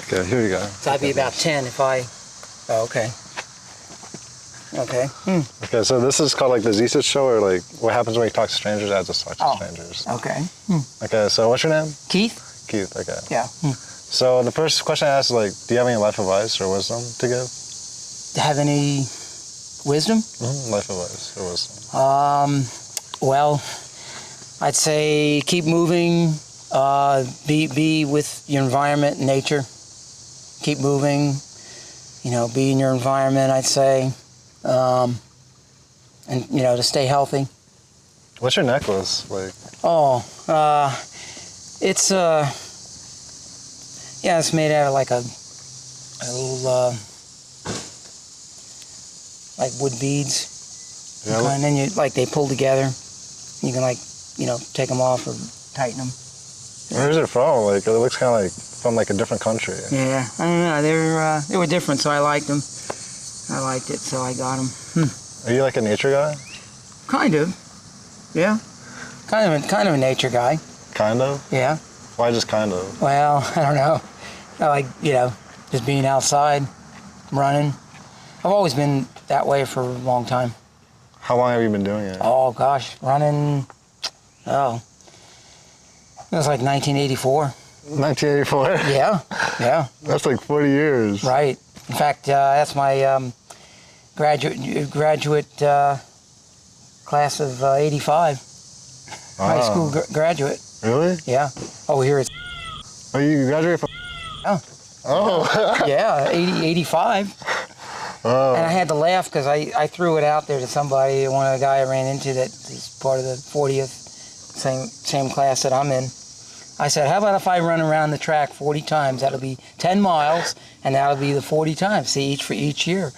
Okay, here you go. So I'd be about 10 if I... Oh, okay. Okay. Okay, so this is called like the Z-Sit show, or like what happens when you talk to strangers, I just talk to strangers. Okay. Okay, so what's your name? Keith? Keith, okay. Yeah. So the first question I asked is like, do you have any life advice or wisdom to give? Have any wisdom? Life advice or wisdom. Well, I'd say keep moving, be with your environment, nature. Keep moving, be in your environment, I'd say. And, to stay healthy. What's your necklace like? It's it's made out of like a little, like wood beads. Yeah. And then they pull together. You can take them off or tighten them. Where is it from? Like, it looks kind of like from like a different country. Yeah, I don't know. They were different, so I liked them. I liked it, so I got them. Are you like a nature guy? Kind of. Yeah. Kind of a nature guy. Kind of? Yeah. Why just kind of? Well, I don't know. I like, just being outside, running. I've always been that way for a long time. How long have you been doing it? Oh, gosh. Running, it was like 1984. 1984? Yeah. That's like 40 years. Right. In fact, that's my graduate class of 85. Wow. High school graduate. Really? Yeah. Oh, here it's... Oh, you graduated from... Oh. Yeah, 85. Oh. And I had to laugh because I threw it out there to somebody, one of the guy I ran into that is part of the 40th, same class that I'm in. I said, how about if I run around the track 40 times? That'll be 10 miles, and that'll be the 40 times, see, for each year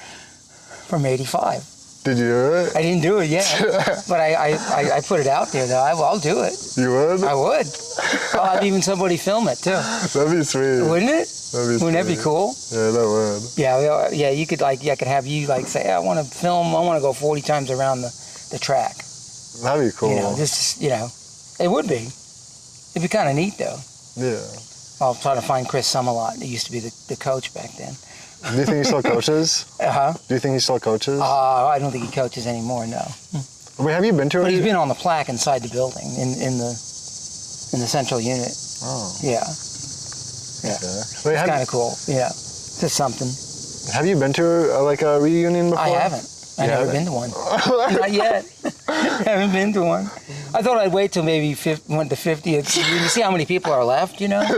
from 85. Did you do it? I didn't do it yet, but I put it out there, though. I'll do it. You would? I would. I'll have even somebody film it, too. That'd be sweet. Wouldn't it? That'd be Wouldn't that be cool? Yeah, that would. Yeah, you could, I could have you, say, hey, I want to film, I want to go 40 times around the track. That'd be cool. It would be. It'd be kind of neat, though. Yeah. I'll try to find Chris Summerlot. He used to be the coach back then. Do you think he still coaches? Uh-huh. Do you think he still coaches? I don't think he coaches anymore, no. Wait, have you been to it? But he's been on the plaque inside the building, in the central unit. Oh. Yeah. Yeah. Okay. Wait, it's kind of cool. Yeah. Just something. Have you been to a reunion before? I haven't. I've never been to one. Not yet. Haven't been to one. I thought I'd wait till maybe went to 50th. You see how many people are left, And, how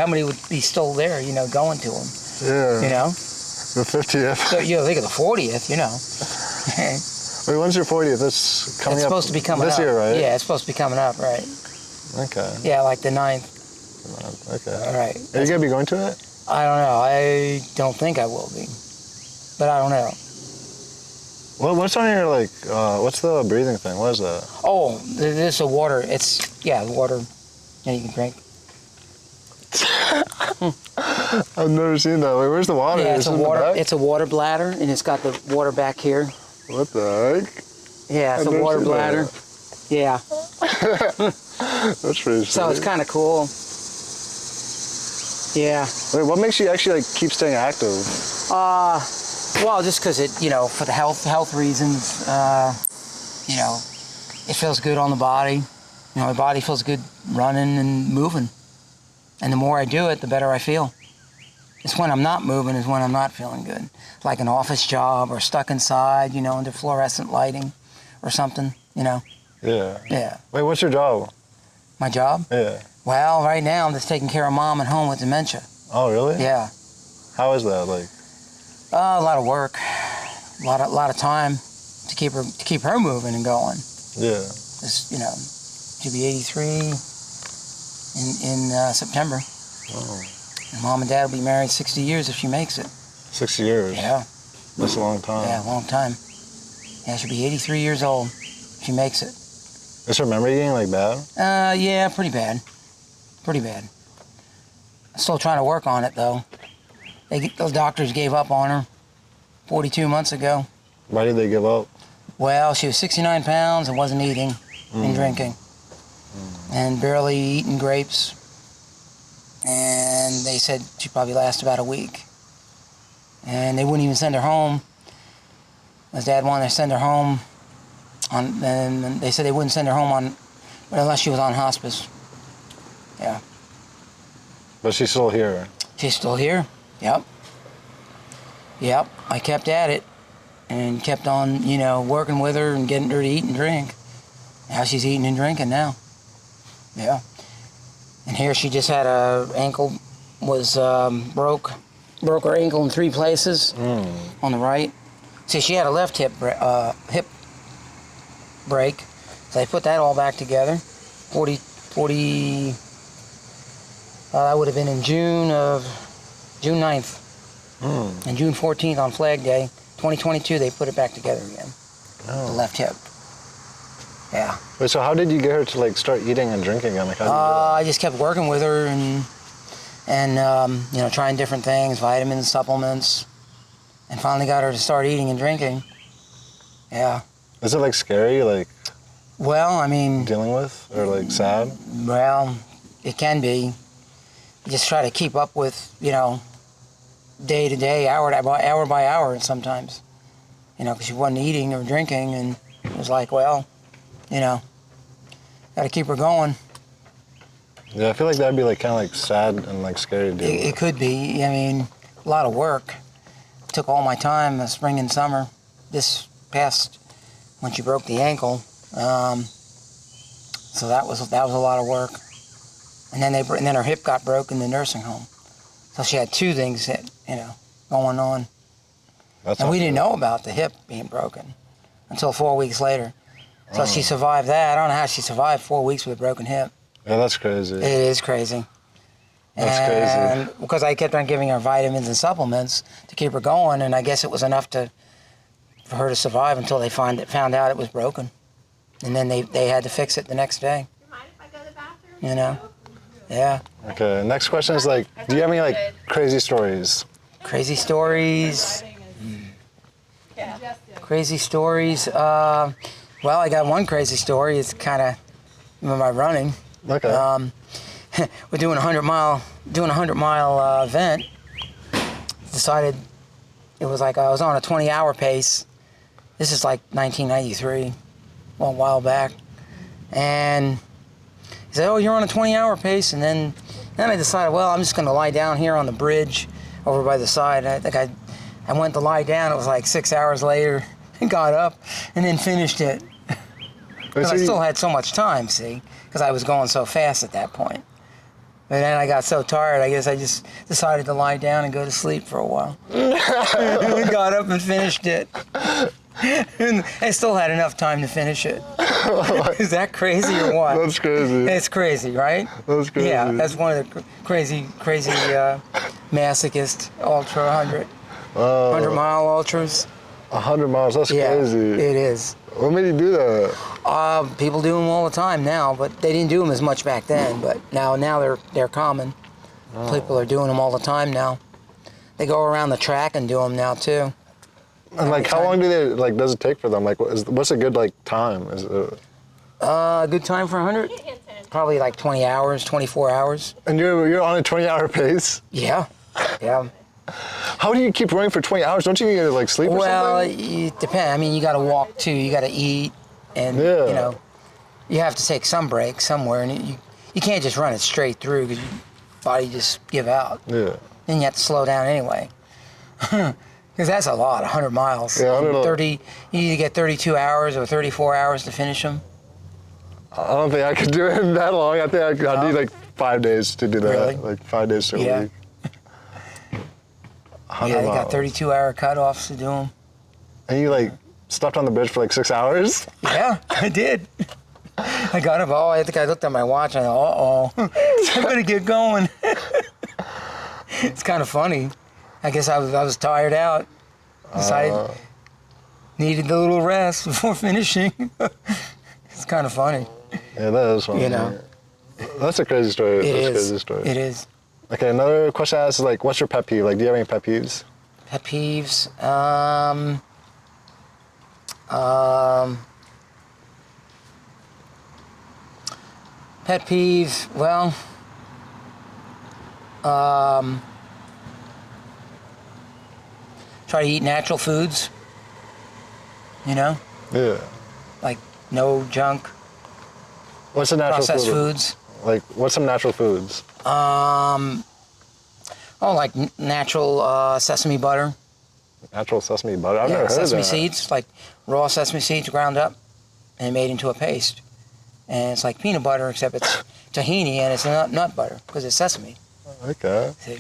many would be still there, going to them. Yeah. The 50th. So, think of the 40th, Wait, when's your 40th? It's coming up. It's supposed to be coming up. This year, right? Yeah, it's supposed to be coming up, right. Okay. Yeah, like the 9th. Okay. All right. Are you going to be going to it? I don't know. I don't think I will be. But I don't know. Well, what's on your, what's the breathing thing? What is that? Oh, this is a water. It's, water. And you can drink. I've never seen that. Wait, where's the water? Yeah, it's a water bladder, and it's got the water back here. What the heck? Yeah, it's a water bladder. That. Yeah. That's pretty sweet. So it's kind of cool. Yeah. Wait, what makes you actually keep staying active? Well, just because it, for the health reasons, it feels good on the body. My body feels good running and moving. And the more I do it, the better I feel. It's when I'm not moving is when I'm not feeling good. Like an office job or stuck inside, under fluorescent lighting or something, Yeah. Yeah. Wait, what's your job? My job? Yeah. Well, right now I'm just taking care of Mom at home with dementia. Oh, really? Yeah. How is that? A lot of work, a lot of time to keep her moving and going. Yeah. She'll be 83 in September. Oh. And Mom and Dad will be married 60 years if she makes it. 60 years? Yeah. That's a long time. Yeah, a long time. Yeah, she'll be 83 years old if she makes it. Is her memory getting bad? Yeah, pretty bad. Pretty bad. I'm still trying to work on it, though. Those doctors gave up on her 42 months ago. Why did they give up? Well, she was 69 pounds and wasn't eating and drinking. And barely eating grapes. and they said she'd probably last about a week. And they wouldn't even send her home. His dad wanted to send her home, and they said they wouldn't send her home unless she was on hospice. Yeah. But she's still here. She's still here. Yep. Yep. I kept at it and kept on, working with her and getting her to eat and drink. Now she's eating and drinking now. Yeah. And here she just had ankle was broke her ankle in 3 places on the right. See, she had a left hip break, so they put that all back together. 40. That would have been in June 9th. And June 14th on Flag Day, 2022, they put it back together again. Oh. The left hip. Yeah. Wait, so how did you get her to like start eating and drinking again? Like, how did you do that? I just kept working with her and trying different things, vitamins, supplements, and finally got her to start eating and drinking. Yeah. Is it like scary, like Well, I mean, dealing with, or like sad? well, it can be. You just try to keep up with, day to day, hour by hour sometimes. Because she wasn't eating or drinking, and it was like, well, got to keep her going. Yeah, I feel like that'd be like kind of like sad and like scary to deal with. It could be. I mean, a lot of work. Took all my time, the spring and summer. This past, when she broke the ankle, so that was a lot of work. And then her hip got broken in the nursing home. So she had 2 things that going on. And we didn't know about the hip being broken until 4 weeks later. So she survived that. I don't know how she survived 4 weeks with a broken hip. Yeah, that's crazy. It is crazy. That's crazy. Because I kept on giving her vitamins and supplements to keep her going, and I guess it was enough for her to survive until they found out it was broken. And then they had to fix it the next day. Do you mind if I go to the bathroom? Yeah. Okay, next question is like, do you have any like crazy stories? Crazy stories. Crazy stories. Well, I got one crazy story. It's kind of my running. Okay. We're doing a 100-mile event. Decided it was like I was on a 20-hour pace. This is like 1993, a while back, and he said, "Oh, you're on a 20-hour pace." And then I decided, well, I'm just going to lie down here on the bridge over by the side. I think I went to lie down. It was like 6 hours later, and got up and then finished it. Because I still had so much time, see, because I was going so fast at that point. And then I got so tired, I guess I just decided to lie down and go to sleep for a while. And got up and finished it. And I still had enough time to finish it. Is that crazy or what? That's crazy. It's crazy, right? That's crazy. Yeah, that's one of the crazy masochist ultra 100-mile ultras. 100 miles, that's crazy. It is. What made you do that? People do them all the time now, but they didn't do them as much back then. But now they're common. People are doing them all the time now. They go around the track and do them now too. And like, how long does it take for them? Like, what's a good like time? Is it? A good time for 100? Probably like 20 hours, 24 hours. And you're on a 20-hour pace? Yeah. How do you keep running for 20 hours? Don't you need to like sleep or something? Well, it depends. I mean, you got to walk too. You got to eat, and you have to take some breaks somewhere. And you can't just run it straight through because your body just give out. Yeah. Then you have to slow down anyway. Because that's a lot, 100 miles. Yeah, 100. 30. You either get 32 hours or 34 hours to finish them. I don't think I could do it that long. I think I'd need like 5 days to do that. Really? Like 5 days to a week. Yeah, they got 32-hour cutoffs to do them. And you like slept on the bridge for like 6 hours? Yeah, I did. I got up. I think I looked at my watch and I thought, I better get going. It's kind of funny. I guess I was tired out. Decided needed a little rest before finishing. It's kind of funny. Yeah, that is funny. That's a crazy story. It is. A crazy story. It is. Okay, another question I asked is like, what's your pet peeve? Like, do you have any pet peeves? Pet peeves. Pet peeves. Well, Try to eat natural foods. You know, Yeah. like no junk, What's a natural processed food? foods. Like, what's some natural foods? Like natural sesame butter. Natural sesame butter? I've never heard of that. Sesame seeds, like raw sesame seeds ground up and made into a paste. And it's like peanut butter, except it's tahini and it's nut butter because it's sesame. Okay. See?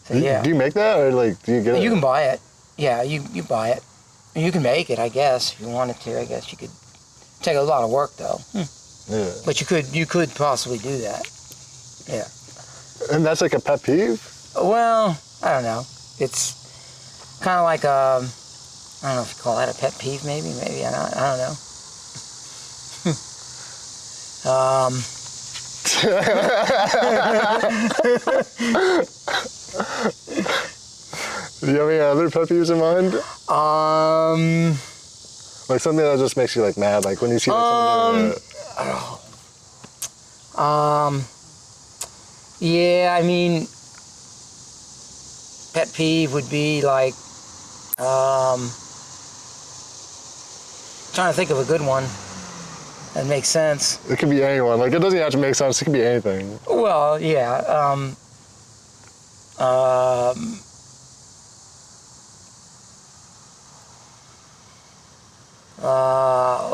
So, yeah. Do you make that, or like, do you get it? You can buy it. Yeah, you buy it. You can make it, I guess, if you wanted to. I guess you could. Take a lot of work, though. Yeah. But you could possibly do that. Yeah. And that's like a pet peeve? Well, I don't know. It's kind of like I don't know if you call that a pet peeve, maybe. Maybe, I don't know. Do you have any other pet peeves in mind? Like something that just makes you like mad, like when you see like someone doing it. Yeah, I mean, pet peeve would be like, trying to think of a good one that makes sense. It could be anyone. Like, it doesn't have to make sense. It could be anything. Well, yeah.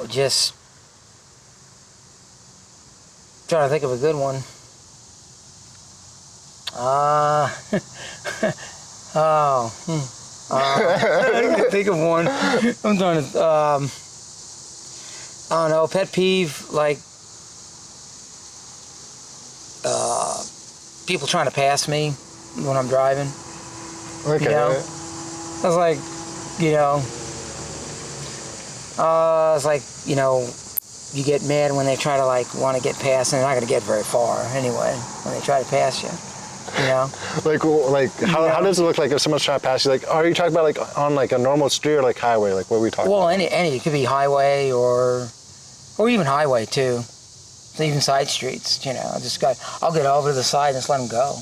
Just trying to think of a good one. I can think of one. I'm trying to. I don't know. Pet peeve, like people trying to pass me when I'm driving. Okay. You know? I was like, you know. It's like, you know, you get mad when they try to like want to get past, and they're not going to get very far anyway when they try to pass you. You know? Like how does it look like if someone's trying to pass you? Like, are you talking about like on like a normal street or like highway? Like, what are we talking Well, about? any it could be highway or even highway too. So even side streets, you know. I'll get over to the side and just let them go.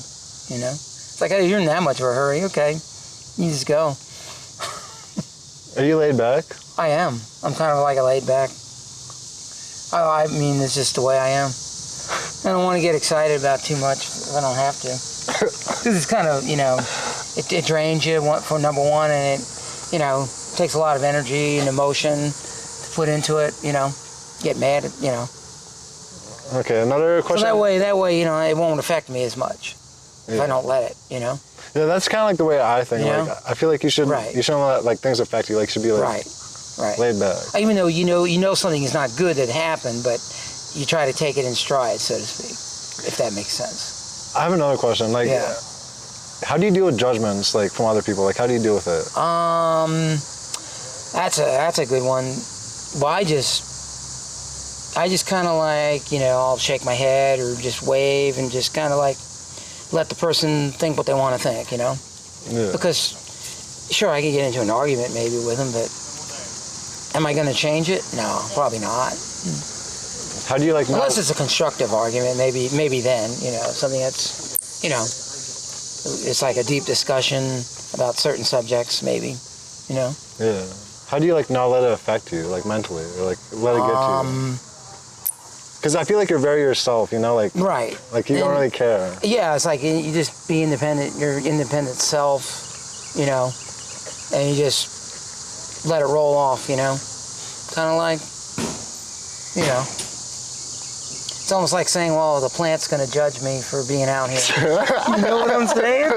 You know, it's like, hey, you're in that much of a hurry. Okay, you just go. Are you laid back? I am. I'm kind of like a laid back. I mean, it's just the way I am. I don't want to get excited about too much if I don't have to. Because it's kind of, you know, it drains you for number one, and it, you know, takes a lot of energy and emotion to put into it, you know, get mad at, you know. Okay, another question. So that way, you know, it won't affect me as much if I don't let it, you know. Yeah, that's kind of like the way I think. You know? Like, I feel like you shouldn't let like things affect you. Like, you should be like laid back. Even though you know something is not good that happened, but you try to take it in stride, so to speak, if that makes sense. I have another question. Like, how do you deal with judgments like from other people? Like, how do you deal with it? That's a good one. Well, I just kind of like, you know, I'll shake my head or just wave and just kind of like let the person think what they want to think, you know? Yeah. Because, sure, I could get into an argument maybe with them, but am I going to change it? No, probably not. How do you like? Unless it's a constructive argument, maybe then, you know, something that's, you know, it's like a deep discussion about certain subjects, maybe, you know? Yeah. How do you like not let it affect you, like mentally, or like let it get to you? Because I feel like you're very yourself, you know, like like you don't really care. Yeah, it's like you just be independent, your independent self, you know, and you just let it roll off, you know, kind of like, you know. It's almost like saying, well, the plant's going to judge me for being out here. You know what I'm saying?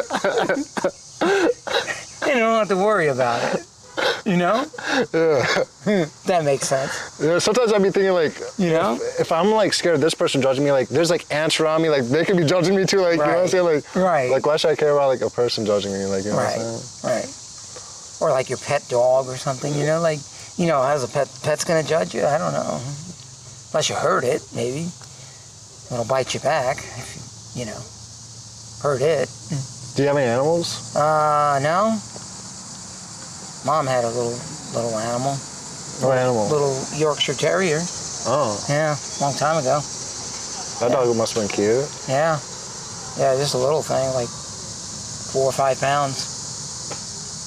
You don't have to worry about it. You know? Yeah. That makes sense. Yeah, sometimes I'd be thinking like, you know, if I'm like scared of this person judging me, like there's like ants around me, like they could be judging me too, like, you know what I'm saying? Like, like why should I care about like a person judging me? Like, you know what I'm saying? Right. Or like your pet dog or something, you know, like, you know, how's a pet's going to judge you? I don't know. Unless you hurt it, maybe. It'll bite you back if you know, hurt it. Do you have any animals? No. Mom had a little animal. What animal? Little Yorkshire Terrier. Oh. Yeah, long time ago. That dog must have been cute. Yeah. Yeah, just a little thing, like 4 or 5 pounds.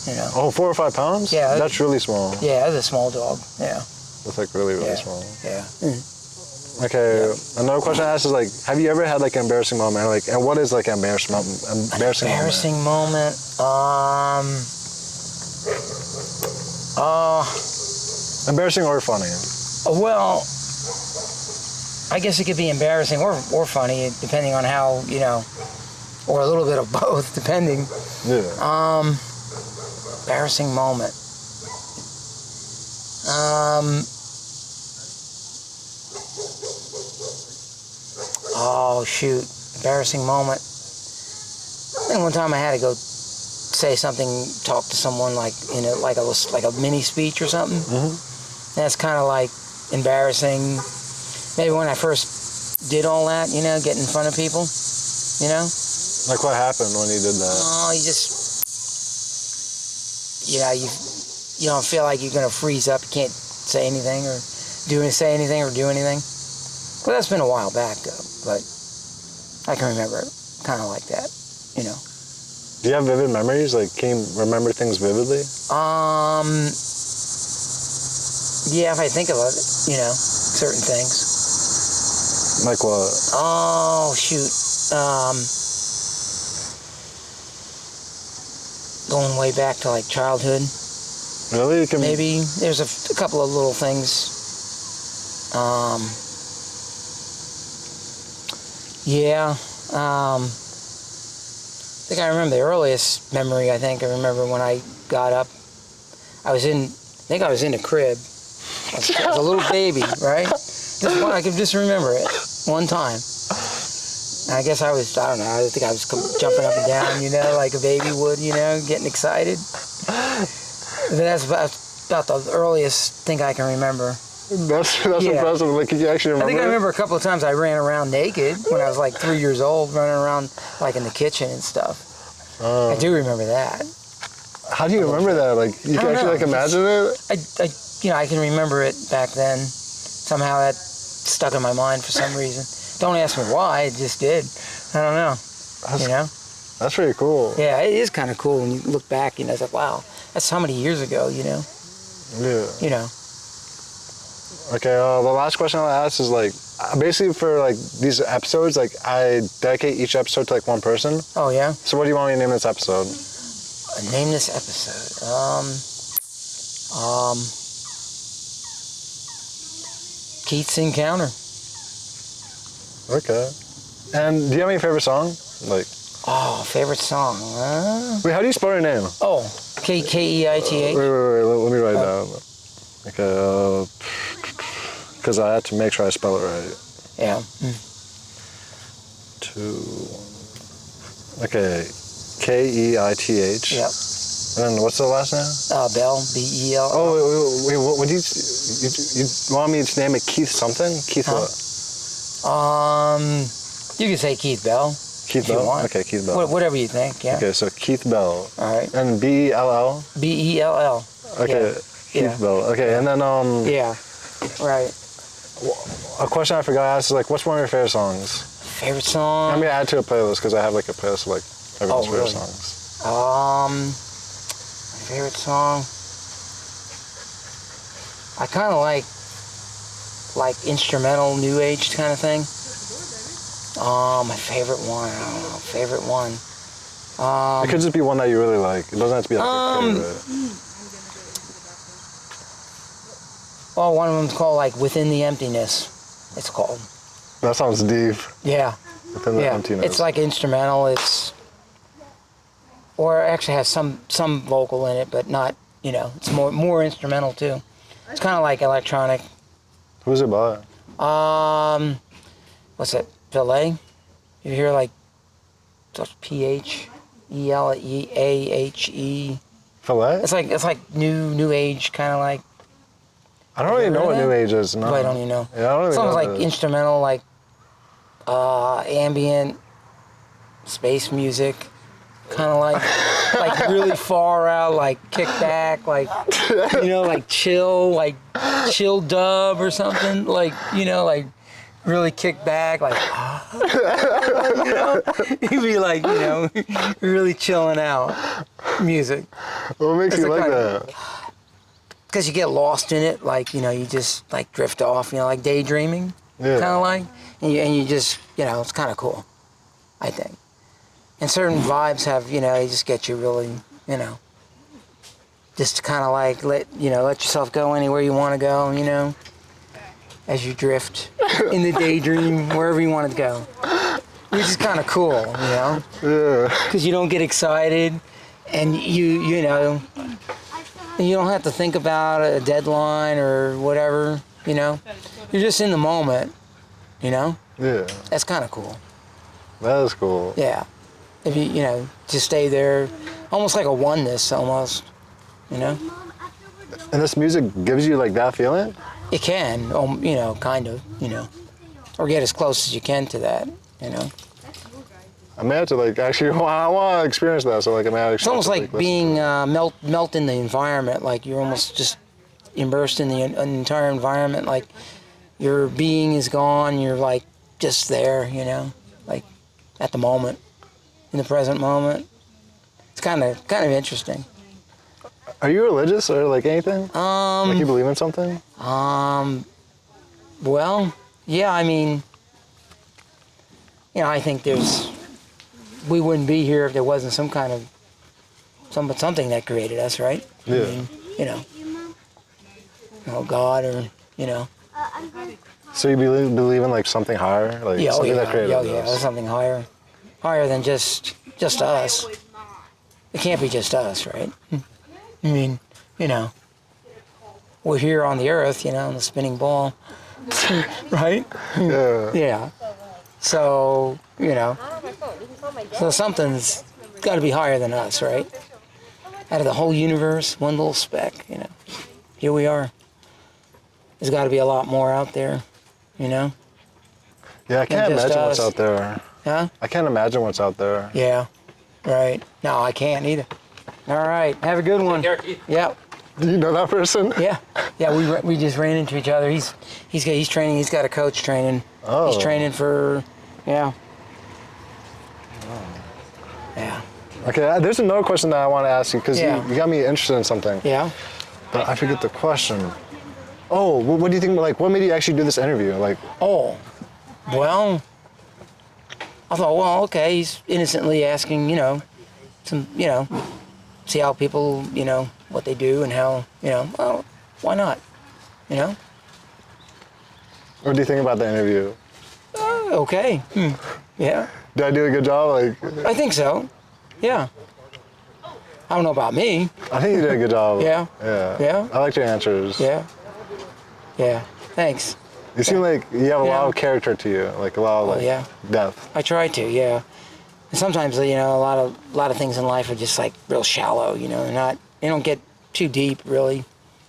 You know. Oh, 4 or 5 pounds? Yeah. That's really small. Yeah, it's a small dog. Yeah. That's like really, really small. Yeah. Okay, another question I asked is like, have you ever had like an embarrassing moment? Or, like, and what is like an embarrassing moment? Embarrassing moment? Embarrassing or funny? Well, I guess it could be embarrassing or funny, depending on how, you know, or a little bit of both, depending. Yeah. Embarrassing moment. Oh shoot! Embarrassing moment. I think one time I had to go say something, talk to someone like like a mini speech or something. Mm-hmm. That's kind of like embarrassing. Maybe when I first did all that, you know, get in front of people, you know. Like what happened when you did that? Oh, you just, you know, you don't feel like you're gonna freeze up. You can't say anything or do anything. Well, that's been a while back though, but I can remember it kind of like that, you know. Do you have vivid memories? Like, can you remember things vividly? Yeah, if I think about it, you know, certain things. Like what? Oh, shoot. Going way back to like childhood. Really? Maybe there's a couple of little things. Yeah. I think I remember the earliest memory. I remember when I got up. I was in a crib. I was a little baby, right? I could just remember it one time. And I guess I don't know, I think I was jumping up and down, you know, like a baby would, you know, getting excited. But that's about the earliest thing I can remember. That's impressive. Like, can you actually remember? I think I remember a couple of times I ran around naked when I was like 3 years old, running around like in the kitchen and stuff. I do remember that. How do you remember that? Like, you can actually like imagine it? I can remember it back then. Somehow that stuck in my mind for some reason. Don't ask me why, it just did. I don't know. You know? That's pretty cool. Yeah, it is kind of cool when you look back, you know, it's like, wow, that's how many years ago, you know? Yeah. You know. Okay, the last question I'll ask is like, basically for like these episodes, like I dedicate each episode to like one person. Oh, yeah? So what do you want me to name this episode? Name this episode? Keith's Encounter. Okay. And do you have any favorite song? Like. Oh, favorite song? Wait, how do you spell your name? Oh, Keith. Wait, let me write it down. Okay, because I had to make sure I spell it right. Yeah. 2, 1. Okay, Keith. Yep. And then what's the last name? Bell, B-E-L. Oh, wait, what do you want me to name it Keith something? Keith what? You can say Keith Bell. Keith Bell? Okay, Keith Bell. Whatever you think, yeah. Okay, so Keith Bell. All right. And B-E-L-L? B-E-L-L. Okay, yeah. Keith Bell. Okay, and then, yeah, right. A question I forgot to ask is, like, what's one of your favorite songs? Favorite song? I'm going to add to a playlist, because I have, like, a playlist of, like, everyone's favorite songs. Favorite song? I kind of like instrumental, new age kind of thing. My favorite one, I don't know, favorite one. It could just be one that you really like. It doesn't have to be like your favorite. Well, one of them's called like Within the Emptiness, it's called. That sounds deep. Yeah. Within the Emptiness. It's like instrumental, or actually has some vocal in it, but not, you know, it's more instrumental too. It's kind of like electronic. Who's it by? What's that? Philay? You hear like P-H-E-L-E-A-H-E. Philay? It's like new age, kind of like. I don't really know what new age is. No. I don't even know. Yeah, I don't really know. Sounds like that. Instrumental, like ambient, space music, kind of like really far out, like kick back, like, you know, like chill dub or something, like, you know, like really kick back, like, you know, you'd be like, you know, really chilling out music. What makes you like that? Because you get lost in it, like, you know, you just like drift off, you know, like daydreaming, Yeah. kind of like, and you just, you know, it's kind of cool, I think. And certain vibes have, you know, they just get you really, you know, just kind of like let yourself go anywhere you want to go, you know, as you drift in the daydream wherever you want to go, which is kind of cool, you know. Yeah. Because you don't get excited, and you know, you don't have to think about a deadline or whatever, you know. You're just in the moment, you know. Yeah. That's kind of cool. That is cool. Yeah. If you know, just stay there, almost like a oneness, almost, you know. And this music gives you like that feeling? It can, you know, kind of, you know, or get as close as you can to that, you know. I may have to like actually, I want to experience that. So like, I may have to. It's almost like listen being to melt in the environment. Like you're almost just immersed in the entire environment. Like your being is gone. You're like just there, you know, like at the moment, in the present moment. It's kind of interesting. Are you religious or like anything? Like you believe in something? Well, yeah. I mean, you know, I think we wouldn't be here if there wasn't some kind of something that created us, right? Yeah. I mean, you know, God, or you know. So you believe in like something higher, like something that created us? There's something higher than just us. It can't be just us, right? I mean, you know, we're here on the earth, you know, on the spinning ball, right? Yeah. Yeah. So, you know, so something's got to be higher than us, right? Out of the whole universe, one little speck, you know. Here we are. There's got to be a lot more out there, you know? Yeah, I can't imagine what's out there. Huh? I can't imagine what's out there. Yeah, right. No, I can't either. All right, have a good one. Yep. Do you know that person? Yeah, we just ran into each other. He's training. He's got a coach training. Oh. He's training for, yeah. Yeah. Okay, there's another question that I want to ask you because Yeah. you got me interested in something. Yeah. But I forget the question. Oh, what do you think? Like, what made you actually do this interview? Like, Oh, well, I thought, well, okay, he's innocently asking, you know, see how people, you know, what they do and how, you know, well, why not, you know? what do you think about the interview? Okay, yeah, Did I do a good job? Like, I think so, yeah. I don't know about me. I think you did a good job. Yeah. Yeah. Yeah. I liked your answers. Yeah, thanks. You seem like you have a lot of character to you, like a lot of like depth. I try to, yeah. And sometimes, you know, a lot of things in life are just like real shallow, you know. They don't get too deep, really.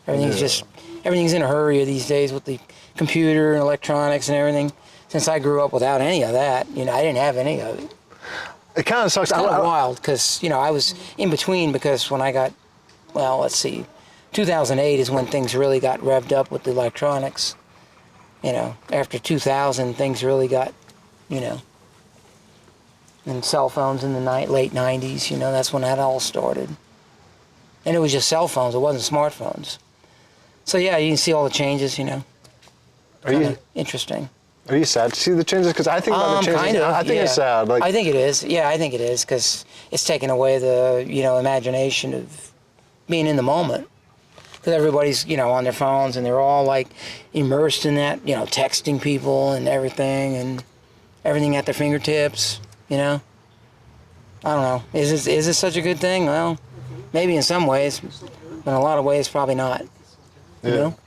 Everything's in a hurry these days with the computer and electronics and everything. Since I grew up without any of that, you know, I didn't have any of it. It kind of sucks. It's kind of wild because, you know, I was in between because when I got, well, let's see, 2008 is when things really got revved up with the electronics. You know, after 2000, things really got, you know, and cell phones in the late 90s, you know, that's when that all started. And it was just cell phones, it wasn't smartphones. So yeah, you can see all the changes, you know. Interesting. Are you sad to see the changes? Because I think about the changes. Kind of, I think it's sad. Like, I think it is. Yeah, I think it is because it's taken away the, you know, imagination of being in the moment. Because everybody's, you know, on their phones and they're all like immersed in that, you know, texting people and everything at their fingertips, you know. I don't know. Is this such a good thing? Well, maybe in some ways, but in a lot of ways, probably not. You know?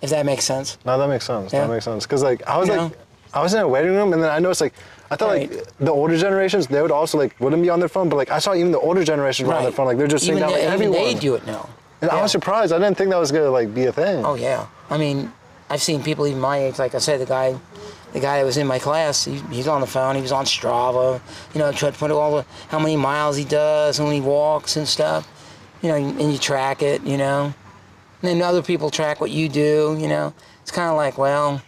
If that makes sense. No, that makes sense. Yeah. That makes sense. Because like I was in a waiting room and then I noticed like I thought like the older generations they would also like wouldn't be on their phone, but like I saw even the older generations were on their phone. Like they're just sitting down like everyone. Even they do it now. And I was surprised. I didn't think that was gonna like be a thing. Oh yeah. I mean, I've seen people even my age. Like I said, the guy that was in my class, he's on the phone. He was on Strava. You know, trying to put how many miles he does and when he walks and stuff. You know, and you track it. You know, and then other people track what you do. You know, it's kind of like, well,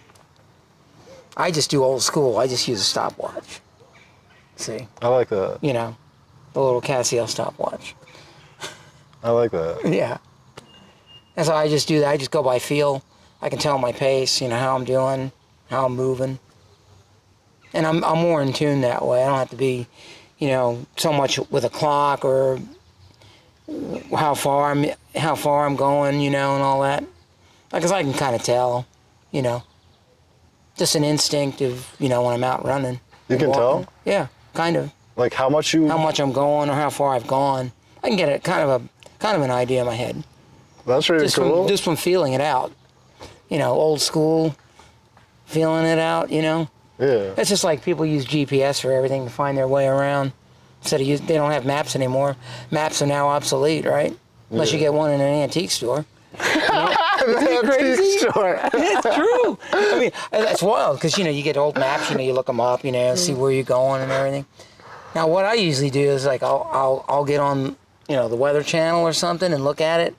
I just do old school. I just use a stopwatch. See? I like that. You know, the little Casio stopwatch. I like that. Yeah. And so I just do that. I just go by feel. I can tell my pace, you know, how I'm doing, how I'm moving. And I'm more in tune that way. I don't have to be, you know, so much with a clock or how far I'm going, you know, and all that. Because I can kind of tell, you know. Just an instinct of, you know, when I'm out running. You can walking. tell? Yeah, kind of. Like how much I'm going or how far I've gone. I can get it kind of an idea in my head. That's really cool. Just from feeling it out. You know, old school, feeling it out, you know. Yeah. It's just like people use GPS for everything to find their way around. They don't have maps anymore. Maps are now obsolete, right? Unless you get one in an antique store. Isn't it crazy? Sure. It's true. I mean, that's wild because, you know, you get old maps, you know, you look them up, you know, see where you're going and everything. Now, what I usually do is, like, I'll get on, you know, the Weather Channel or something and look at it.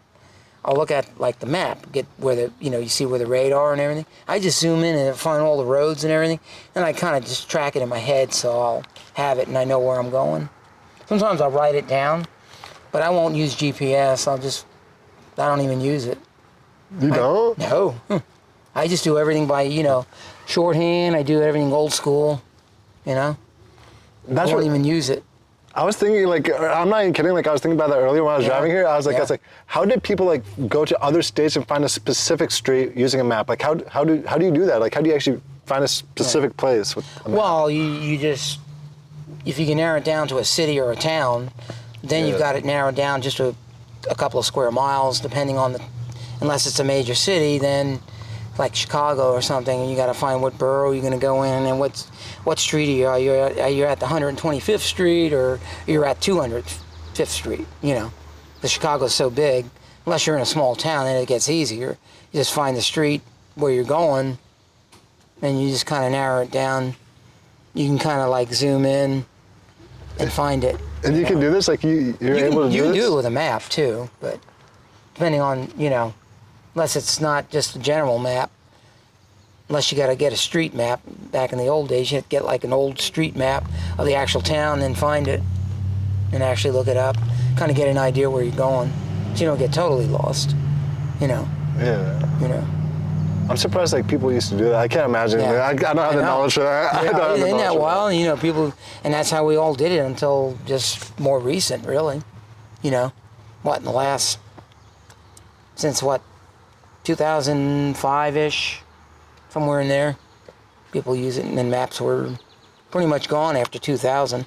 I'll look at, like, the map, get where the, you know, you see where the radar and everything. I just zoom in and find all the roads and everything, and I kind of just track it in my head so I'll have it and I know where I'm going. Sometimes I'll write it down, but I won't use GPS. I don't even use it. You don't? No. I just do everything by, you know, shorthand. I do everything old school, you know. I don't even use it. I was thinking, like, I'm not even kidding, like, I was thinking about that earlier when I was driving here. I was like, how did people, like, go to other states and find a specific street using a map? Like, how do you do that? Like, how do you actually find a specific place with a map? Well, you just, if you can narrow it down to a city or a town, then you've got it narrowed down just to a couple of square miles, depending on unless it's a major city, then like Chicago or something, and you got to find what borough you're going to go in and what street are you? Are you at the 125th Street or you're at 205th Street? You know, the Chicago's so big. Unless you're in a small town, then it gets easier. You just find the street where you're going, and you just kind of narrow it down. You can kind of like zoom in and find it. And you can do this, like you're able to do this? You can do it with a map too, but depending on, you know, unless it's not just a general map, unless you got to get a street map. Back in the old days, you had to get like an old street map of the actual town, then find it and actually look it up, kind of get an idea where you're going, so you don't get totally lost, you know. Yeah. You know. I'm surprised like people used to do that. I can't imagine. Yeah. I don't have the knowledge for that. Yeah, isn't that wild? You know, people, and that's how we all did it until just more recent, really. You know, what, in the last, since what, 2005-ish, somewhere in there, people use it, and then maps were pretty much gone after 2000.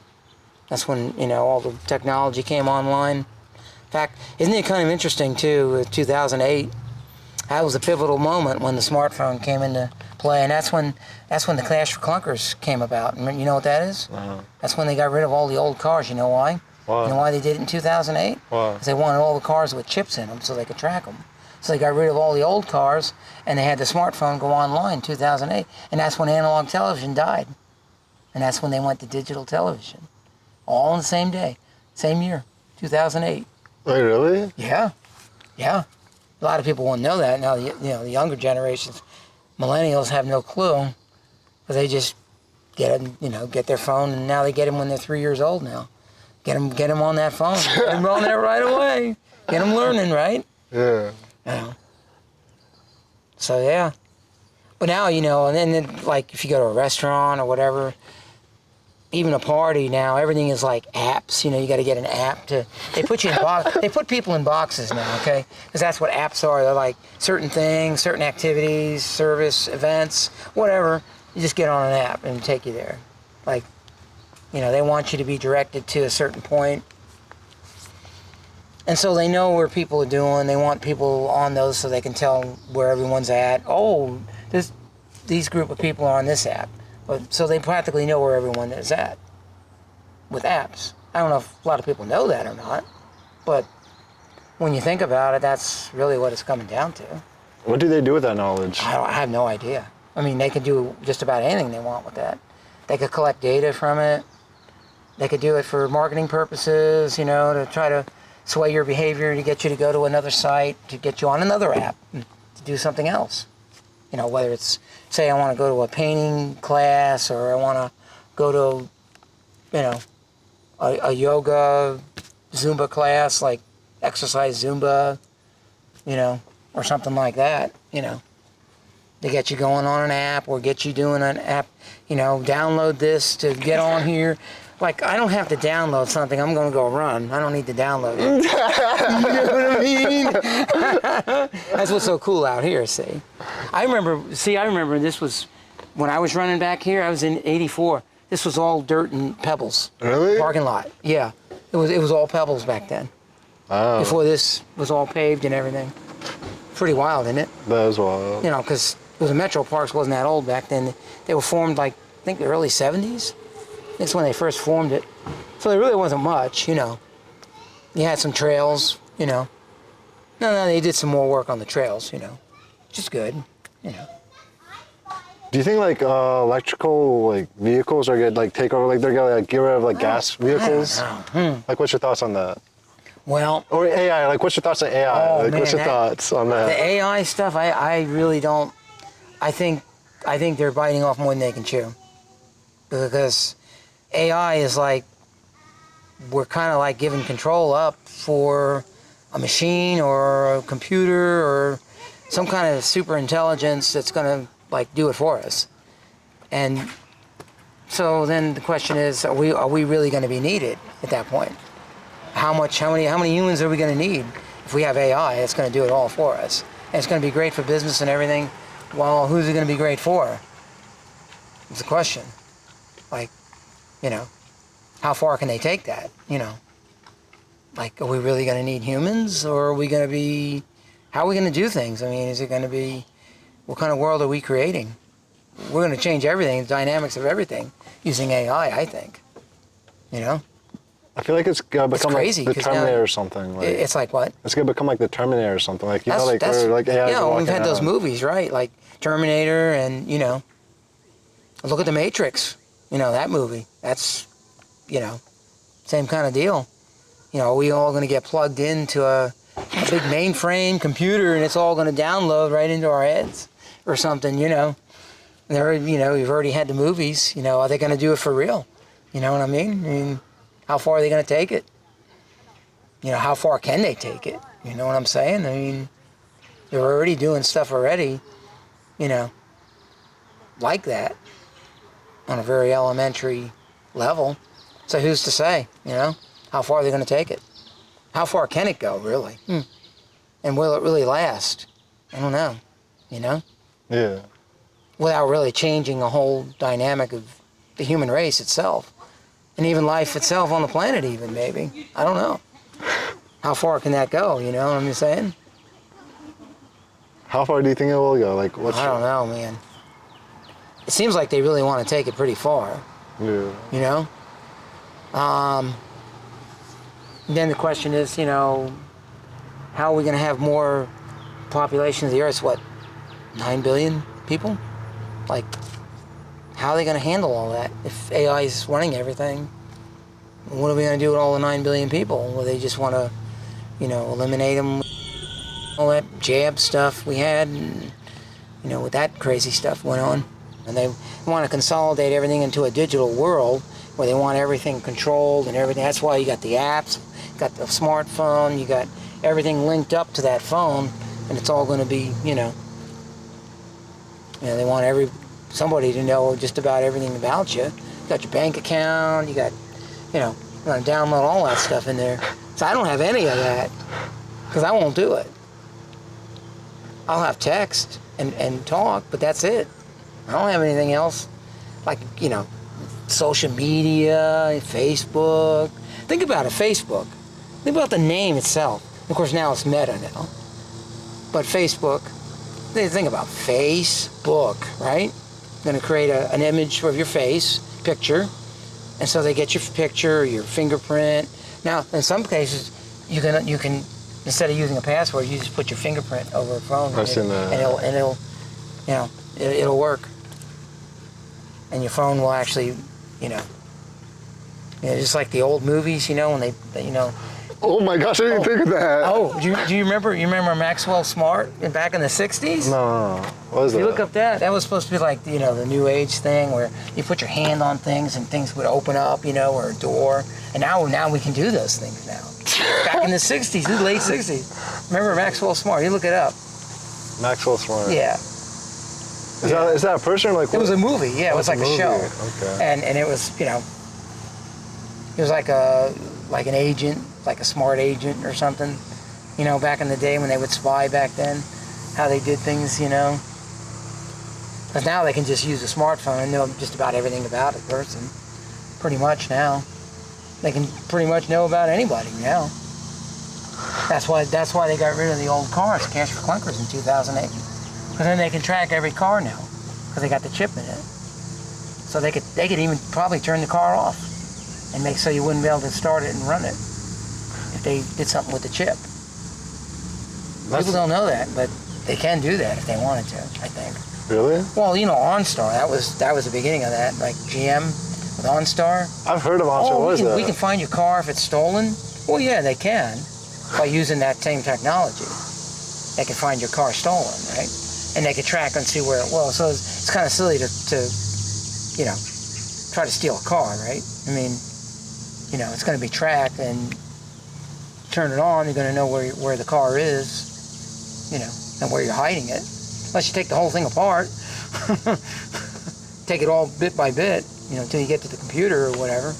That's when, you know, all the technology came online. In fact, isn't it kind of interesting, too, with 2008, that was a pivotal moment when the smartphone came into play, and that's when the Clash for Clunkers came about. And you know what that is? That's when they got rid of all the old cars. You know why? Why? You know why they did it in 2008? Why? Because they wanted all the cars with chips in them so they could track them. So they got rid of all the old cars, and they had the smartphone go online in 2008. And that's when analog television died. And that's when they went to digital television. All on the same day, same year, 2008. Wait, really? Yeah, yeah. A lot of people won't know that. Now, you know, the younger generations, millennials, have no clue, because they just get their phone, and now they get them when they're 3 years old. Now, get them on that phone, get them on there right away, get them learning, right? Yeah. So yeah, but now, you know, and then like if you go to a restaurant or whatever, even a party now, everything is like apps. You know, you got to get an app to. They put you in they put people in boxes now, okay? Because that's what apps are. They're like certain things, certain activities, service, events, whatever. You just get on an app and take you there. Like, you know, they want you to be directed to a certain point. And so they know where people are doing. They want people on those so they can tell where everyone's at. Oh, these group of people are on this app. But, so they practically know where everyone is at with apps. I don't know if a lot of people know that or not, but when you think about it, that's really what it's coming down to. What do they do with that knowledge? I have no idea. I mean, they could do just about anything they want with that. They could collect data from it. They could do it for marketing purposes, you know, to try to sway your behavior, to get you to go to another site, to get you on another app, to do something else. You know, whether it's, say I want to go to a painting class or I want to go to, you know, a yoga, Zumba class, like exercise Zumba, you know, or something like that, you know. They get you going on an app or get you doing an app, you know, download this to get on here. Like, I don't have to download something. I'm going to go run. I don't need to download it. You know what I mean? That's what's so cool out here, see. I remember this was, when I was running back here, I was in 84. This was all dirt and pebbles. Really? Parking lot, yeah. It was all pebbles back then. Oh. Before this was all paved and everything. Pretty wild, isn't it? That is wild. You know, because the Metro Parks wasn't that old back then. They were formed like, I think the early 70s. That's when they first formed it. So there really wasn't much, you know. You had some trails, you know. No, they did some more work on the trails, you know. Which is good, you know. Do you think like electrical like vehicles are gonna like take over? Like they're gonna like get rid of like gas vehicles? I don't know. Like what's your thoughts on that? Well, Or AI? Like what's your thoughts on AI? Oh, like man, what's your thoughts on the that? AI stuff, I really don't. I think they're biting off more than they can chew. Because AI is like, we're kind of like giving control up for a machine or a computer or some kind of super intelligence that's going to like do it for us. And so then the question is, are we really going to be needed at that point? How many humans are we going to need if we have AI? It's going to do it all for us, and it's going to be great for business and everything. Well, who's it going to be great for? It's the question. Like, you know, how far can they take that? You know, like, are we really going to need humans, or are we going to be? How are we going to do things? I mean, is it going to be? What kind of world are we creating? We're going to change everything, the dynamics of everything, using AI. I think. You know. I feel like it's gonna become crazy, like the 'cause now Terminator or something. Like, It's like what? it's gonna become like the Terminator or something. Like you know, like That's where like AI is yeah. We've walking had those around. movies, right? Like Terminator, and you know, look at the Matrix. You know that movie. That's, you know, same kind of deal. You know, are we all going to get plugged into a big mainframe computer, and it's all going to download right into our heads or something? You know, you know, we've already had the movies. You know, are they going to do it for real? You know what I mean? How far are they going to take it? You know, how far can they take it? You know what I'm saying? I mean, they're already doing stuff already, you know, like that on a very elementary level. So who's to say, you know, how far are they going to take it? How far can it go, really? And will it really last? I don't know, you know? Yeah. Without really changing the whole dynamic of the human race itself. And even life itself on the planet even, maybe. I don't know. How far can that go, you know what I'm saying? How far do you think it will go? Like what's? I don't know, man. It seems like they really want to take it pretty far, Yeah. you know? Then the question is, you know, how are we going to have more population of the Earth? What, 9 billion people? Like, how are they going to handle all that if AI is running everything? What are we going to do with all the 9 billion people? Will they just want to, you know, eliminate them? All that jab stuff we had, and, you know, with that crazy stuff went on. And they want to consolidate everything into a digital world where they want everything controlled and everything. That's why you got the apps, you got the smartphone, you got everything linked up to that phone, and it's all going to be, you know, they want somebody to know just about everything about you. You got your bank account, you got, you know, you want to download all that stuff in there. So I don't have any of that because I won't do it. I'll have text and talk, but that's it. I don't have anything else, like, you know, social media, Facebook. Think about it, Facebook. Think about the name itself. Of course, now it's Meta now. But Facebook, think about Facebook, right? Going to create an image of your face, picture, and so they get your picture, your fingerprint. Now, in some cases, you can instead of using a password, you just put your fingerprint over a phone, I've seen that. and it'll, you know, it'll work. And your phone will actually, you know, just like the old movies, you know, when they you know, Oh my gosh, I didn't think of that. Oh, do you remember? You remember Maxwell Smart back in the '60s? No. What is If that? you look up that was supposed to be like, you know, the new age thing where you put your hand on things and things would open up, you know, or a door. And now we can do those things now. Back in the '60s, the late '60s. Remember Maxwell Smart? You look it up. Maxwell Smart. Yeah. Is that a person or like? It was a movie. Yeah, it was like a show. Okay. And it was, you know, it was like an agent, like a smart agent or something. You know, back in the day when they would spy back then, how they did things, you know. Because now they can just use a smartphone and know just about everything about a person. Pretty much now. They can pretty much know about anybody now. That's why they got rid of the old cars, cash for clunkers, in 2008. Because then they can track every car now, because they got the chip in it. So they could even probably turn the car off and make so you wouldn't be able to start it and run it if they did something with the chip. People don't know that, but they can do that if they wanted to, I think. Really? Well, you know, OnStar, that was the beginning of that, like GM with OnStar. I've heard of OnStar. What is that? We can find your car if it's stolen. Well, yeah, they can, by using that same technology. They can find your car stolen, right? And they can track and see where it was. So it's kind of silly to you know, try to steal a car, right? I mean, you know, it's going to be tracked, and turn it on, you're going to know where the car is, you know, and where you're hiding it. Unless you take the whole thing apart, take it all bit by bit, you know, until you get to the computer or whatever.